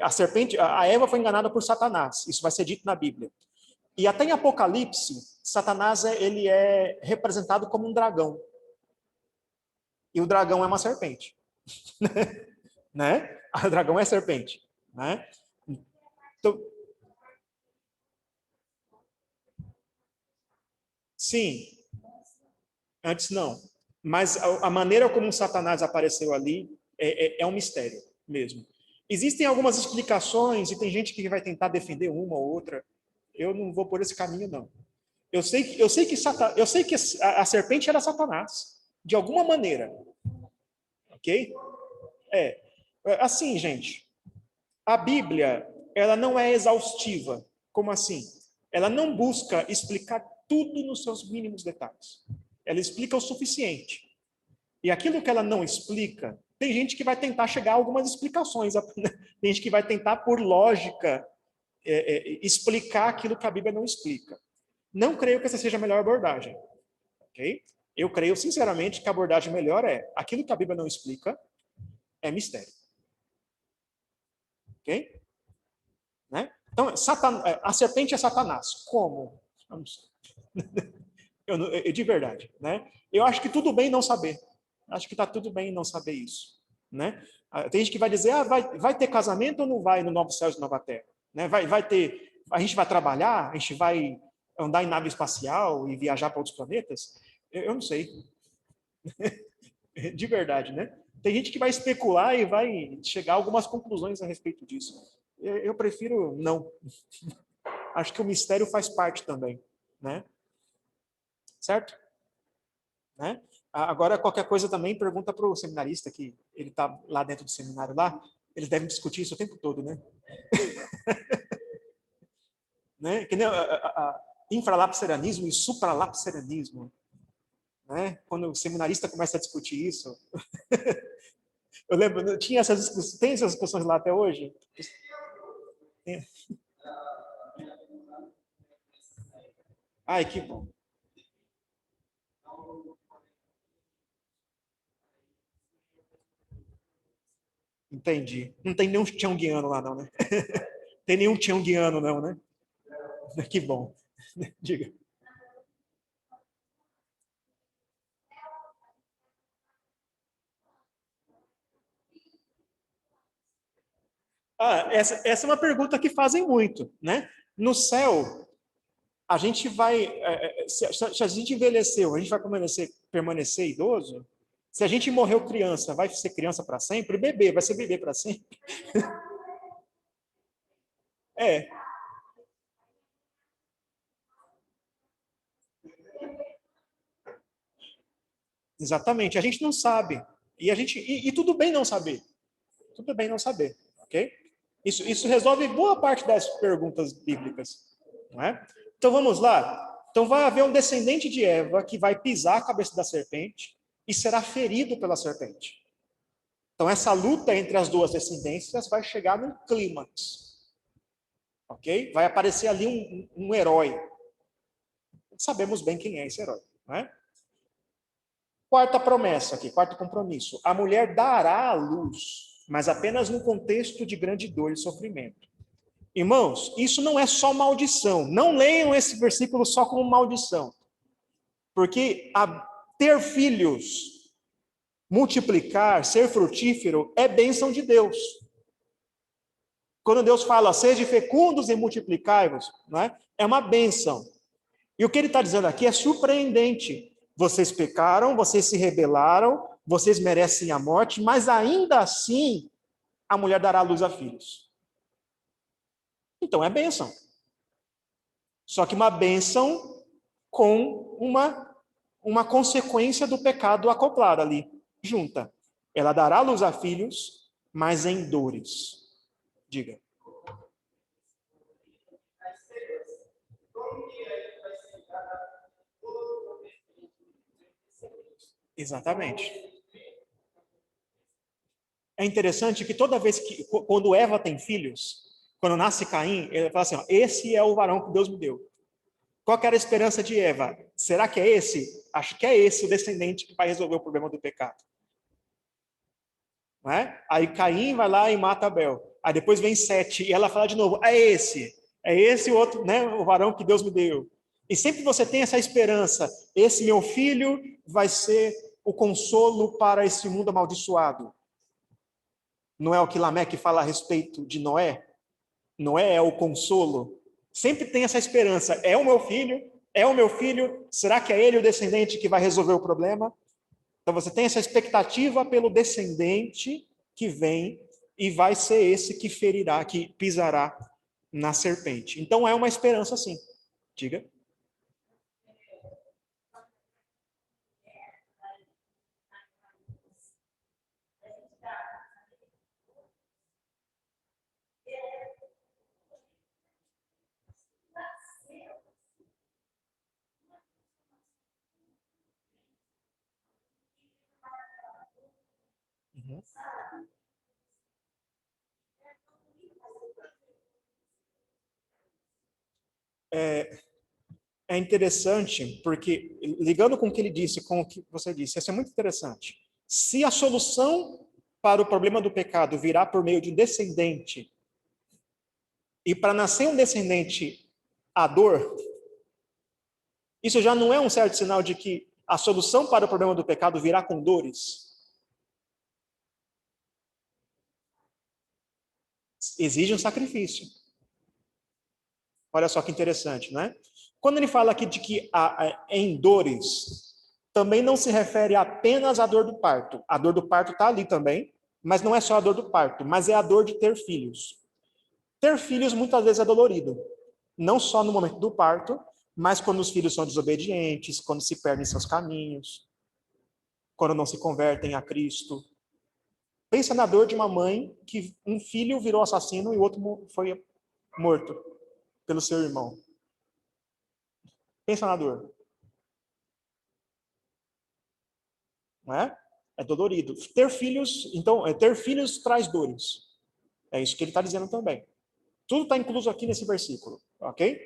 A serpente, a Eva foi enganada por Satanás. Isso vai ser dito na Bíblia. E até em Apocalipse, Satanás ele é representado como um dragão. E o dragão é uma serpente. Né? O dragão é serpente. Né? Então, sim, antes não. Mas a maneira como Satanás apareceu ali é um mistério mesmo. Existem algumas explicações e tem gente que vai tentar defender uma ou outra. Eu não vou por esse caminho, não. Eu sei que a serpente era Satanás, de alguma maneira. Ok? Assim, gente, a Bíblia, ela não é exaustiva. Como assim? Ela não busca explicar tudo nos seus mínimos detalhes. Ela explica o suficiente. E aquilo que ela não explica, tem gente que vai tentar chegar a algumas explicações. Tem gente que vai tentar, por lógica, explicar aquilo que a Bíblia não explica. Não creio que essa seja a melhor abordagem. Ok? Eu creio, sinceramente, que a abordagem melhor é aquilo que a Bíblia não explica é mistério. Ok? Né? Então, a serpente é Satanás. Como? De verdade. Né? Eu acho que tudo bem não saber. Acho que está tudo bem não saber isso. Né? Tem gente que vai dizer, vai ter casamento ou não vai no Novo Céu e Nova Terra? Né? Vai ter, a gente vai trabalhar, a gente vai andar em nave espacial e viajar para outros planetas? Eu não sei. De verdade, né? Tem gente que vai especular e vai chegar a algumas conclusões a respeito disso. Eu prefiro não. Acho que o mistério faz parte também, né? Certo? Né? Agora, qualquer coisa também, pergunta para o seminarista, que ele está lá dentro do seminário lá, eles devem discutir isso o tempo todo, né? Né? Que nem infralapsarianismo e supralapsarianismo. Né? Quando o seminarista começa a discutir isso, eu lembro, tinha essas discussões, tem essas discussões lá até hoje? Tem. Ai, que bom. Entendi. Não tem nenhum Tianguiano lá, não, né? Tem nenhum Tianguiano, não, né? Que bom. Diga. Essa é uma pergunta que fazem muito, né? No céu, a gente vai, se a gente envelheceu, a gente vai permanecer idoso? Se a gente morreu criança, vai ser criança para sempre? Bebê, vai ser bebê para sempre? É, exatamente. A gente não sabe. E tudo bem não saber. Tudo bem não saber, ok? Isso resolve boa parte das perguntas bíblicas, não é? Então vamos lá. Então vai haver um descendente de Eva que vai pisar a cabeça da serpente e será ferido pela serpente. Então essa luta entre as duas descendências vai chegar num clímax, ok? Vai aparecer ali um herói. Sabemos bem quem é esse herói, não é? Quarta promessa aqui, quarto compromisso. A mulher dará à luz, mas apenas no contexto de grande dor e sofrimento. Irmãos, isso não é só maldição. Não leiam esse versículo só como maldição. Porque ter filhos, multiplicar, ser frutífero, é bênção de Deus. Quando Deus fala, sede fecundos e multiplicai-vos, não é? É uma bênção. E o que ele está dizendo aqui é surpreendente. Vocês pecaram, vocês se rebelaram, vocês merecem a morte, mas ainda assim a mulher dará luz a filhos. Então é bênção. Só que uma bênção com uma consequência do pecado acoplada ali, junta. Ela dará luz a filhos, mas em dores. Diga. Exatamente. É interessante que toda vez que, quando Eva tem filhos, quando nasce Caim, ele fala assim, ó, esse é o varão que Deus me deu. Qual que era a esperança de Eva? Será que é esse? Acho que é esse o descendente que vai resolver o problema do pecado. Não é? Aí Caim vai lá e mata Abel. Aí depois vem Sete e ela fala de novo, é esse o outro, né, o varão que Deus me deu. E sempre você tem essa esperança, esse meu filho vai ser o consolo para esse mundo amaldiçoado. Não é o que Lameque fala a respeito de Noé? Noé é o consolo. Sempre tem essa esperança, é o meu filho, será que é ele o descendente que vai resolver o problema? Então você tem essa expectativa pelo descendente que vem e vai ser esse que ferirá, que pisará na serpente. Então é uma esperança sim. Diga. Uhum. É interessante, porque, ligando com o que ele disse, com o que você disse, isso é muito interessante. Se a solução para o problema do pecado virá por meio de um descendente, e para nascer um descendente a dor, isso já não é um certo sinal de que a solução para o problema do pecado virá com dores? Exige um sacrifício. Olha só que interessante, não é? Quando ele fala aqui de que em dores, também não se refere apenas à dor do parto. A dor do parto está ali também, mas não é só a dor do parto, mas é a dor de ter filhos. Ter filhos muitas vezes é dolorido. Não só no momento do parto, mas quando os filhos são desobedientes, quando se perdem seus caminhos, quando não se convertem a Cristo. Pensa na dor de uma mãe que um filho virou assassino e o outro foi morto pelo seu irmão. Pensa na dor. Não é? É dolorido. Ter filhos, então, ter filhos traz dores. É isso que ele está dizendo também. Tudo está incluso aqui nesse versículo, ok?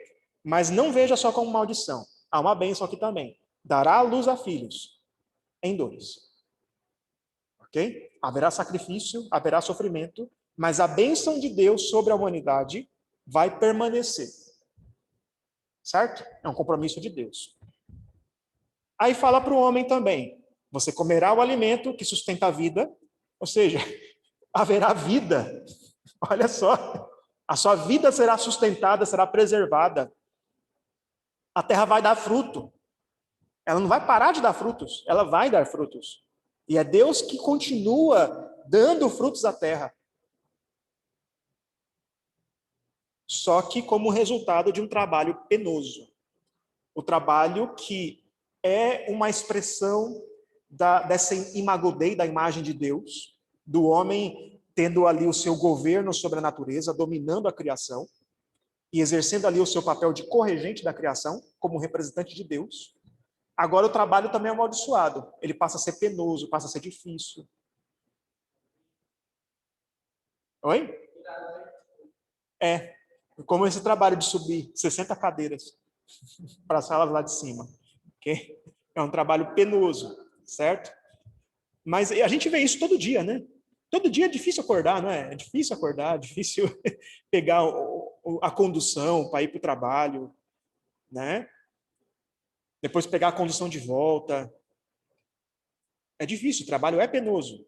Mas não veja só como maldição. Há uma bênção aqui também. Dará a luz a filhos em dores. Ok? Haverá sacrifício, haverá sofrimento, mas a bênção de Deus sobre a humanidade vai permanecer. Certo? É um compromisso de Deus. Aí fala para o homem também, você comerá o alimento que sustenta a vida, ou seja, haverá vida. Olha só, a sua vida será sustentada, será preservada. A terra vai dar fruto. Ela não vai parar de dar frutos, ela vai dar frutos. E é Deus que continua dando frutos à terra. Só que como resultado de um trabalho penoso. O trabalho que é uma expressão dessa imago Dei, da imagem de Deus, do homem tendo ali o seu governo sobre a natureza, dominando a criação, e exercendo ali o seu papel de corregente da criação, como representante de Deus. Agora o trabalho também é amaldiçoado. Ele passa a ser penoso, passa a ser difícil. Oi? É. Como esse trabalho de subir 60 cadeiras para as salas lá de cima. Okay? É um trabalho penoso, certo? Mas a gente vê isso todo dia, né? Todo dia é difícil acordar, não é? É difícil acordar, é difícil pegar a condução para ir para o trabalho, né? Depois pegar a condução de volta. É difícil, o trabalho é penoso.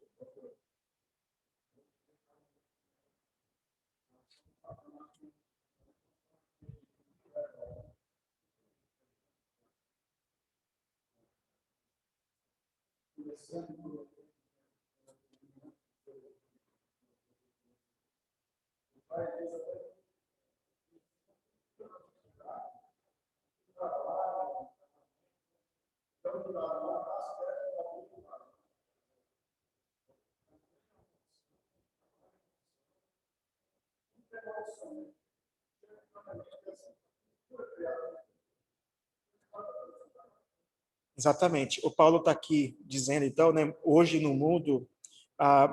Exatamente. O Paulo está aqui dizendo, então, né, hoje no mundo,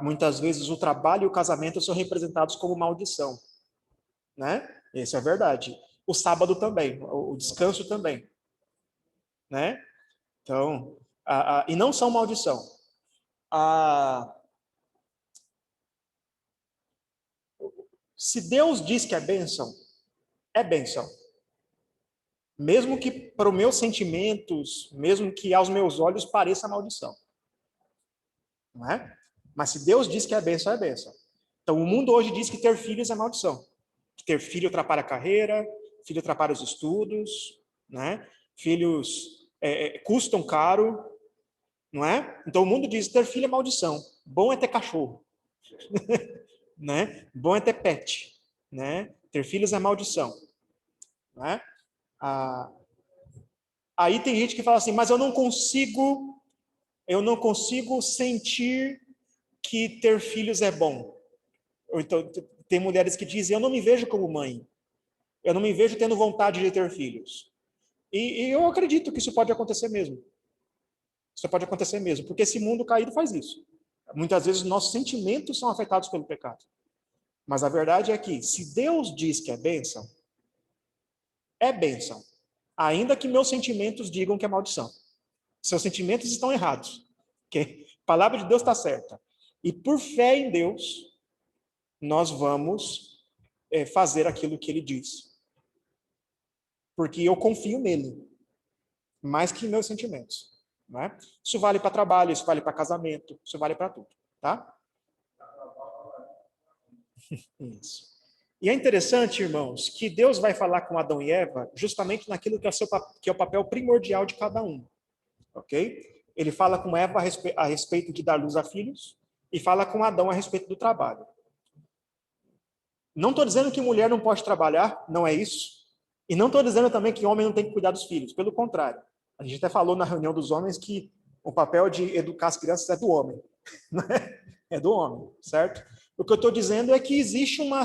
muitas vezes o trabalho e o casamento são representados como maldição, né? Isso é verdade. o sábado também, o descanso também, né? Então, e não são maldição. Se Deus diz que é bênção, é bênção. Mesmo que para os meus sentimentos, mesmo que aos meus olhos pareça maldição. Não é? Mas se Deus diz que é bênção, é bênção. Então, o mundo hoje diz que ter filhos é maldição. Que ter filho atrapalha a carreira, filho atrapalha os estudos, né? Filhos custam caro, não é? Então, o mundo diz que ter filho é maldição. Bom é ter cachorro, né? Bom é ter pet, né? Ter filhos é maldição, né? Aí tem gente que fala assim, mas eu não consigo sentir que ter filhos é bom. Ou então, tem mulheres que dizem, eu não me vejo como mãe. Eu não me vejo tendo vontade de ter filhos. E eu acredito que isso pode acontecer mesmo. Isso pode acontecer mesmo, porque esse mundo caído faz isso. Muitas vezes nossos sentimentos são afetados pelo pecado. Mas a verdade é que, se Deus diz que é bênção, é bênção. Ainda que meus sentimentos digam que é maldição. Seus sentimentos estão errados. Okay? A palavra de Deus está certa. E por fé em Deus, nós vamos fazer aquilo que ele diz. Porque eu confio nele, mais que em meus sentimentos. Não é? Isso vale para trabalho, isso vale para casamento, isso vale para tudo. Tá? Isso. E é interessante, irmãos, que Deus vai falar com Adão e Eva justamente naquilo que é o papel primordial de cada um. Ok? Ele fala com Eva a respeito de dar luz a filhos e fala com Adão a respeito do trabalho. Não estou dizendo que mulher não pode trabalhar, não é isso. E não estou dizendo também que homem não tem que cuidar dos filhos. Pelo contrário. A gente até falou na reunião dos homens que o papel de educar as crianças é do homem. É do homem, certo? O que eu estou dizendo é que existe um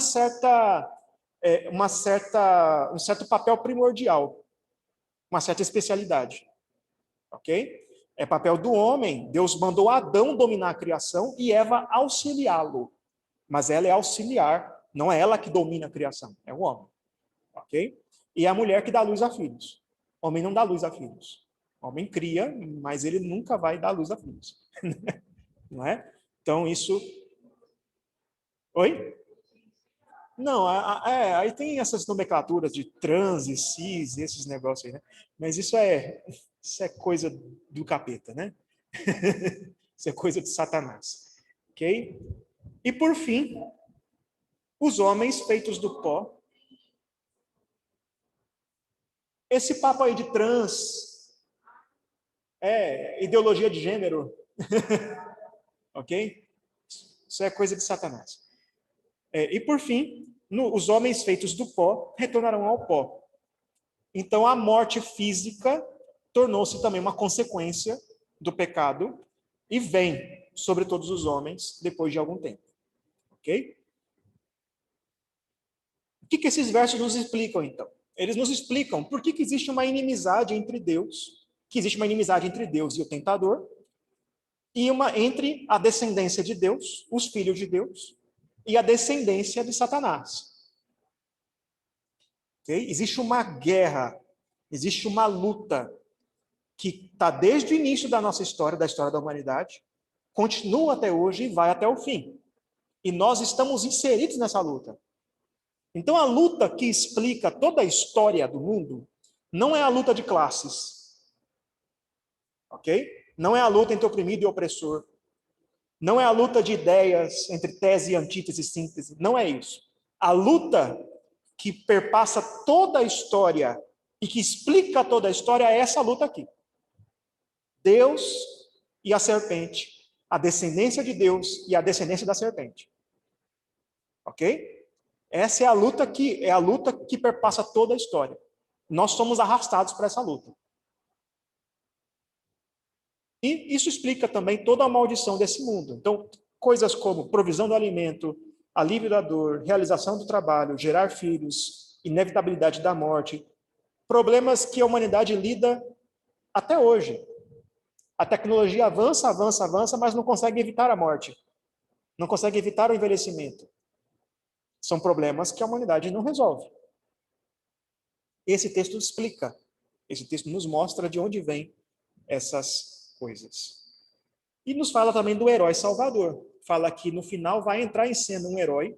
certo papel primordial, uma certa especialidade. Ok? É papel do homem. Deus mandou Adão dominar a criação e Eva auxiliá-lo. Mas ela é auxiliar, não é ela que domina a criação, é o homem. Ok? E é a mulher que dá luz a filhos. O homem não dá luz a filhos. O homem cria, mas ele nunca vai dar luz a filhos. Não é? Então, isso... Oi? Não, aí tem essas nomenclaturas de trans e cis, esses negócios aí, né? Mas isso é coisa do capeta, né? Isso é coisa de Satanás. Ok? E por fim, os homens feitos do pó. Esse papo aí de trans, ideologia de gênero, ok? Isso é coisa de Satanás. E por fim, os homens feitos do pó retornarão ao pó. Então a morte física tornou-se também uma consequência do pecado e vem sobre todos os homens depois de algum tempo. Ok? O que esses versos nos explicam, então? Eles nos explicam por que existe uma inimizade entre Deus, que existe uma inimizade entre Deus e o tentador, e entre a descendência de Deus, os filhos de Deus, e a descendência de Satanás. Okay? Existe uma guerra, existe uma luta que está desde o início da nossa história, da história da humanidade, continua até hoje e vai até o fim. E nós estamos inseridos nessa luta. Então, a luta que explica toda a história do mundo não é a luta de classes. Ok? Não é a luta entre oprimido e opressor. Não é a luta de ideias entre tese, antítese e síntese. Não é isso. A luta que perpassa toda a história e que explica toda a história é essa luta aqui. Deus e a serpente. A descendência de Deus e a descendência da serpente. Ok? Essa é a luta que perpassa toda a história. Nós somos arrastados para essa luta. E isso explica também toda a maldição desse mundo. Então, coisas como provisão do alimento, alívio da dor, realização do trabalho, gerar filhos, inevitabilidade da morte, problemas que a humanidade lida até hoje. A tecnologia avança, avança, avança, mas não consegue evitar a morte. Não consegue evitar o envelhecimento. São problemas que a humanidade não resolve. Esse texto explica, esse texto nos mostra de onde vêm essas coisas. E nos fala também do herói salvador. Fala que no final vai entrar em cena um herói,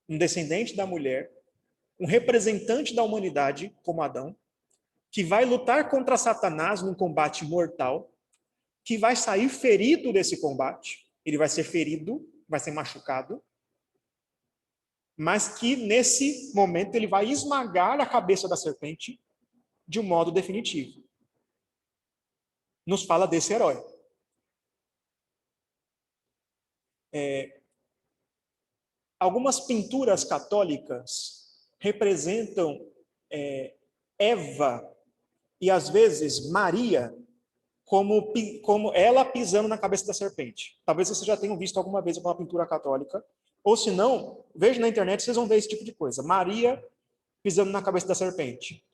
um descendente da mulher, um representante da humanidade, como Adão, que vai lutar contra Satanás num combate mortal, que vai sair ferido desse combate. Ele vai ser ferido, vai ser machucado, mas que nesse momento ele vai esmagar a cabeça da serpente de um modo definitivo. Nos fala desse herói. Algumas pinturas católicas representam Eva e às vezes Maria como ela pisando na cabeça da serpente. Talvez vocês já tenham visto alguma vez alguma pintura católica, ou se não, veja na internet, vocês vão ver esse tipo de coisa. Maria pisando na cabeça da serpente.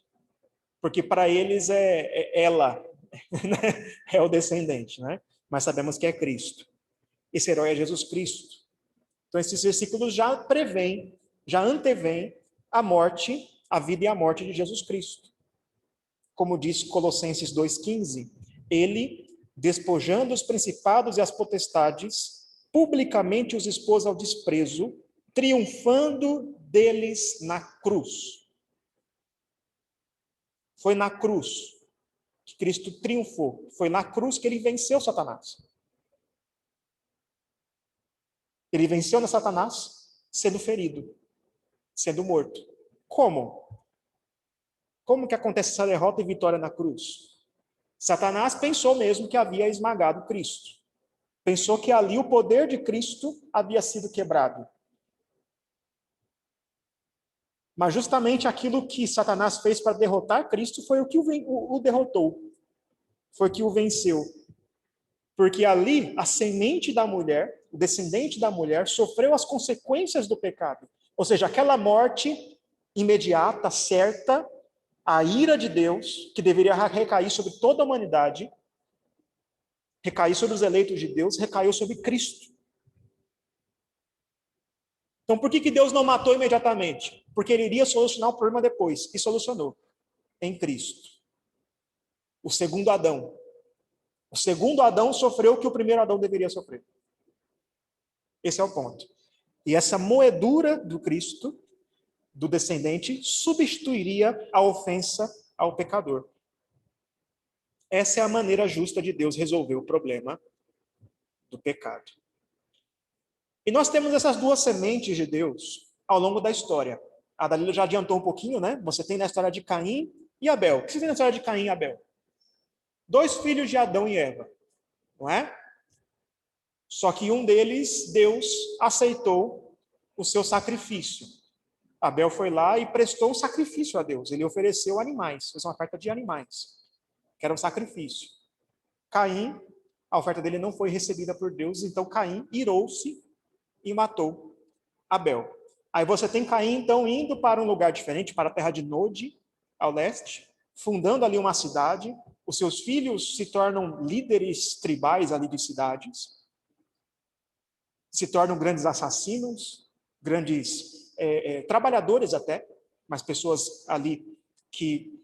Porque para eles é ela, né? É o descendente, né? Mas sabemos que é Cristo. Esse herói é Jesus Cristo. Então esses versículos já prevêem, já antevêm a morte, a vida e a morte de Jesus Cristo. Como diz Colossenses 2,15, ele, despojando os principados e as potestades, publicamente os expôs ao desprezo, triunfando deles na cruz. Foi na cruz que Cristo triunfou. Foi na cruz que ele venceu Satanás. Ele venceu na Satanás sendo ferido, sendo morto. Como? Como que acontece essa derrota e vitória na cruz? Satanás pensou mesmo que havia esmagado Cristo. Pensou que ali o poder de Cristo havia sido quebrado. Mas justamente aquilo que Satanás fez para derrotar Cristo foi o que o derrotou. Foi o que o venceu. Porque ali a semente da mulher, o descendente da mulher, sofreu as consequências do pecado. Ou seja, aquela morte imediata, certa, a ira de Deus, que deveria recair sobre toda a humanidade, recair sobre os eleitos de Deus, recaiu sobre Cristo. Então, por que Deus não matou imediatamente? Porque ele iria solucionar o problema depois, e solucionou, em Cristo. O segundo Adão. O segundo Adão sofreu o que o primeiro Adão deveria sofrer. Esse é o ponto. E essa moedura do Cristo, do descendente, substituiria a ofensa ao pecador. Essa é a maneira justa de Deus resolver o problema do pecado. E nós temos essas duas sementes de Deus ao longo da história. A Dalila já adiantou um pouquinho, né? Você tem na história de Caim e Abel. O que você tem na história de Caim e Abel? 2 filhos de Adão e Eva, não é? Só que um deles, Deus aceitou o seu sacrifício. Abel foi lá e prestou um sacrifício a Deus. Ele ofereceu animais, fez uma oferta de animais, que era um sacrifício. Caim, a oferta dele não foi recebida por Deus, então Caim irou-se e matou Abel. Aí você tem Caim, então, indo para um lugar diferente, para a terra de Nod, ao leste, fundando ali uma cidade. Os seus filhos se tornam líderes tribais ali de cidades, se tornam grandes assassinos, grandes trabalhadores até, mas pessoas ali que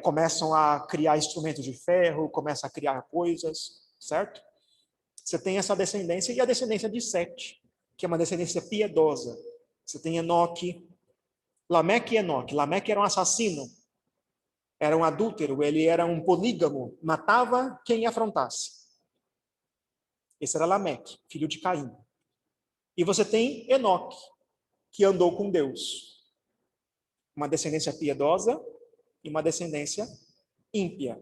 começam a criar instrumentos de ferro, começam a criar coisas, certo? Você tem essa descendência e a descendência de Sete, que é uma descendência piedosa. Você tem Enoque, Lameque e Enoque. Lameque era um assassino, era um adúltero, ele era um polígamo, matava quem afrontasse. Esse era Lameque, filho de Caim. E você tem Enoque, que andou com Deus. Uma descendência piedosa e uma descendência ímpia.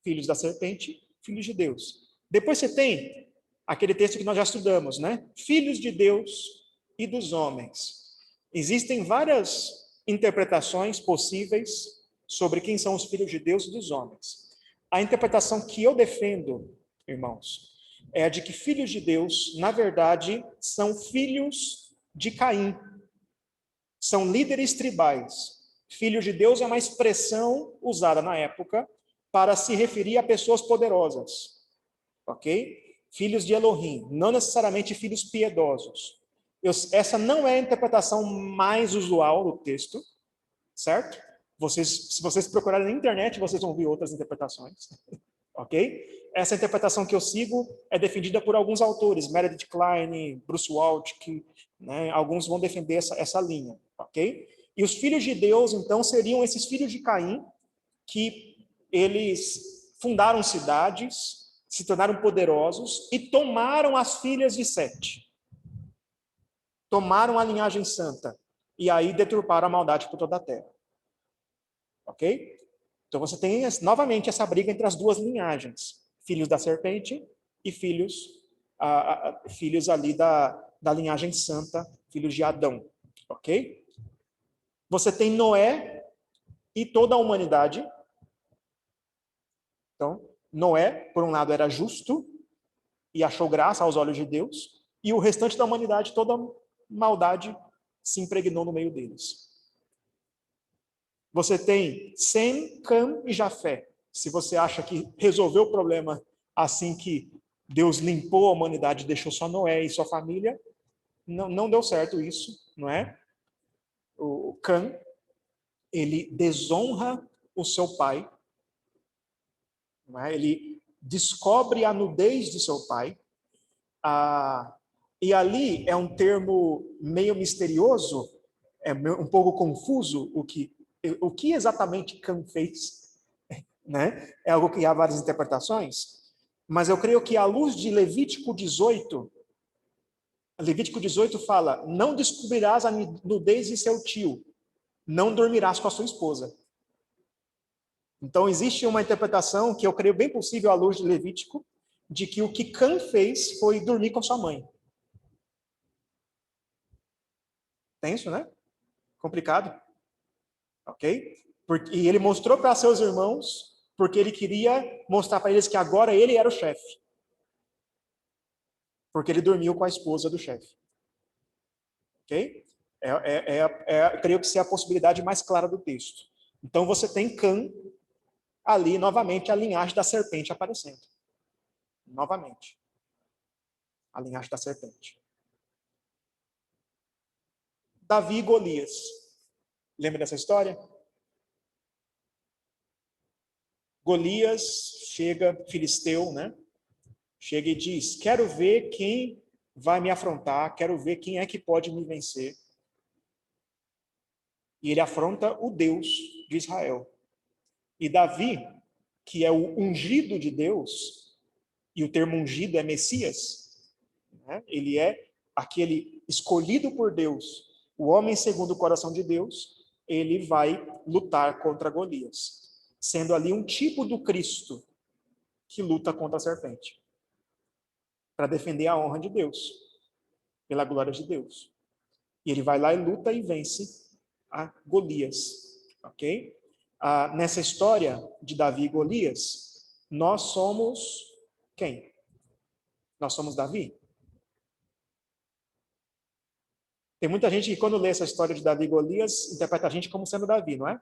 Filhos da serpente, filhos de Deus. Depois você tem aquele texto que nós já estudamos, né? Filhos de Deus e dos homens. Existem várias interpretações possíveis sobre quem são os filhos de Deus e dos homens. A interpretação que eu defendo, irmãos, é a de que filhos de Deus, na verdade, são filhos de Caim. São líderes tribais. Filhos de Deus é uma expressão usada na época para se referir a pessoas poderosas. Ok? Filhos de Elohim, não necessariamente filhos piedosos. Essa não é a interpretação mais usual do texto, certo? Se vocês procurarem na internet, vocês vão ver outras interpretações, ok? Essa interpretação que eu sigo é defendida por alguns autores, Meredith Kline, Bruce Waltke, né? Alguns vão defender essa linha, ok? E os filhos de Deus, então, seriam esses filhos de Caim, que eles fundaram cidades, se tornaram poderosos e tomaram as filhas de Sete. Tomaram a linhagem santa e aí deturparam a maldade por toda a terra. Ok? Então você tem novamente essa briga entre as duas linhagens. Filhos da serpente e filhos ali da linhagem santa, filhos de Adão. Ok? Você tem Noé e toda a humanidade. Então, Noé, por um lado, era justo e achou graça aos olhos de Deus, e o restante da humanidade, toda maldade se impregnou no meio deles. Você tem Sem, Cam e Jafé. Se você acha que resolveu o problema assim que Deus limpou a humanidade e deixou só Noé e sua família, não deu certo isso, não é? O Cam, ele desonra o seu pai, não é? Ele descobre a nudez de seu pai, e ali é um termo meio misterioso, é um pouco confuso o que exatamente Cam fez, né? É algo que há várias interpretações, mas eu creio que à luz de Levítico 18 fala: não descobrirás a nudez de seu tio, não dormirás com a sua esposa. Então existe uma interpretação que eu creio bem possível à luz de Levítico, de que o que Cam fez foi dormir com sua mãe. Tenso, né? Complicado. Ok? E ele mostrou para seus irmãos porque ele queria mostrar para eles que agora ele era o chefe. Porque ele dormiu com a esposa do chefe. Ok? Creio que essa é a possibilidade mais clara do texto. Então você tem Cam ali, novamente, a linhagem da serpente aparecendo. Novamente. A linhagem da serpente. Davi e Golias. Lembra dessa história? Golias chega, filisteu, né? Chega e diz: quero ver quem vai me afrontar, quero ver quem é que pode me vencer. E ele afronta o Deus de Israel. E Davi, que é o ungido de Deus, e o termo ungido é Messias, né? Ele é aquele escolhido por Deus, o homem segundo o coração de Deus, ele vai lutar contra Golias, sendo ali um tipo do Cristo que luta contra a serpente, para defender a honra de Deus, pela glória de Deus. E ele vai lá e luta e vence a Golias, ok? Nessa história de Davi e Golias, nós somos quem? Nós somos Davi? Tem muita gente que, quando lê essa história de Davi e Golias, interpreta a gente como sendo Davi, não é?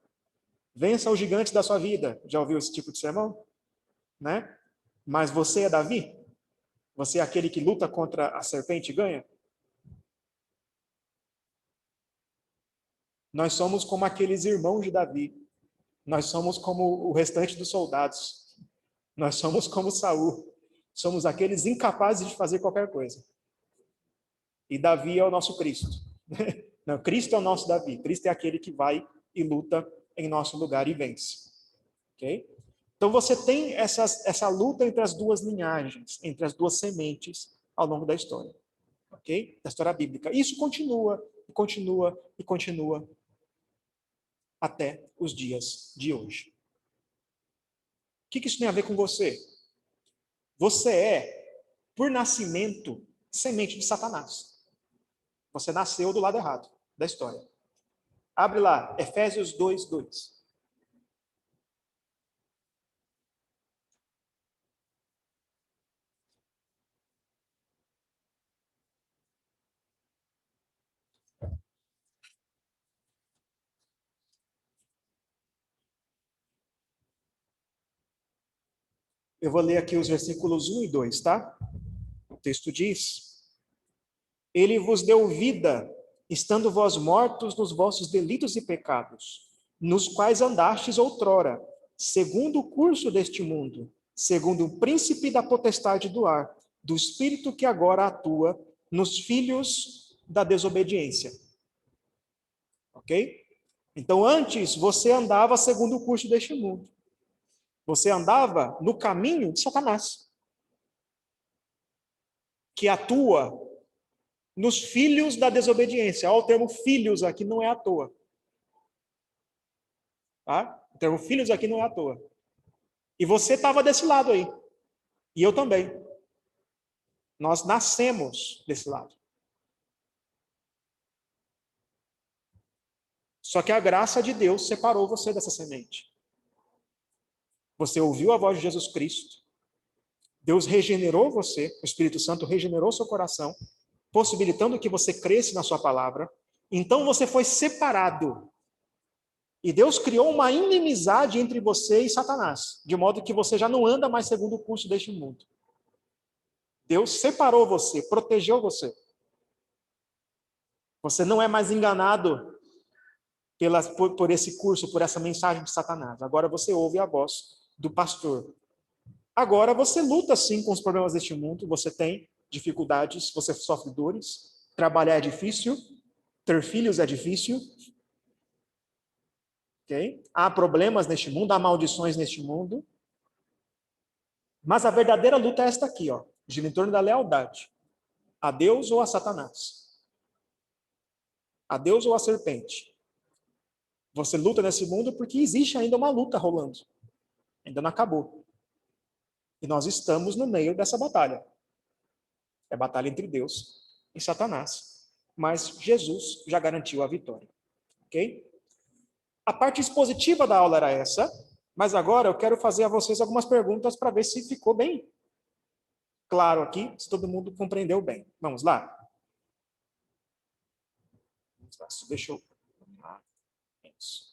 Vença os gigantes da sua vida. Já ouviu esse tipo de sermão? Né? Mas você é Davi? Você é aquele que luta contra a serpente e ganha? Nós somos como aqueles irmãos de Davi. Nós somos como o restante dos soldados. Nós somos como Saul. Somos aqueles incapazes de fazer qualquer coisa. E Davi é o nosso Cristo. Não, Cristo é o nosso Davi. Cristo é aquele que vai e luta em nosso lugar e vence. Ok? Então você tem essa luta entre as duas linhagens, entre as duas sementes ao longo da história. Ok? Da história bíblica. Isso continua, e continua, e continua até os dias de hoje. O que isso tem a ver com você? Você é, por nascimento, semente de Satanás. Você nasceu do lado errado da história. Abre lá, Efésios 2:2. Eu vou ler aqui os versículos 1 e 2, tá? O texto diz: Ele vos deu vida, estando vós mortos nos vossos delitos e pecados, nos quais andastes outrora, segundo o curso deste mundo, segundo o príncipe da potestade do ar, do espírito que agora atua nos filhos da desobediência. Ok? Então, antes, você andava segundo o curso deste mundo. Você andava no caminho de Satanás, que atua nos filhos da desobediência. Olha, o termo filhos aqui não é à toa. Tá? O termo filhos aqui não é à toa. E você estava desse lado aí. E eu também. Nós nascemos desse lado. Só que a graça de Deus separou você dessa semente. Você ouviu a voz de Jesus Cristo. Deus regenerou você, o Espírito Santo regenerou seu coração, possibilitando que você cresça na sua palavra. Então você foi separado. E Deus criou uma inimizade entre você e Satanás, de modo que você já não anda mais segundo o curso deste mundo. Deus separou você, protegeu você. Você não é mais enganado por esse curso, por essa mensagem de Satanás. Agora você ouve a voz do pastor. Agora você luta sim com os problemas deste mundo, você tem dificuldades, você sofre dores, trabalhar é difícil, ter filhos é difícil. Okay? Há problemas neste mundo, há maldições neste mundo. Mas a verdadeira luta é esta aqui, ó, gira em torno da lealdade. A Deus ou a Satanás? A Deus ou a serpente? Você luta nesse mundo porque existe ainda uma luta rolando. Ainda não acabou. E nós estamos no meio dessa batalha. É a batalha entre Deus e Satanás. Mas Jesus já garantiu a vitória. Ok? A parte expositiva da aula era essa, mas agora eu quero fazer a vocês algumas perguntas para ver se ficou bem claro aqui, se todo mundo compreendeu bem. Vamos lá? Deixa eu... Isso.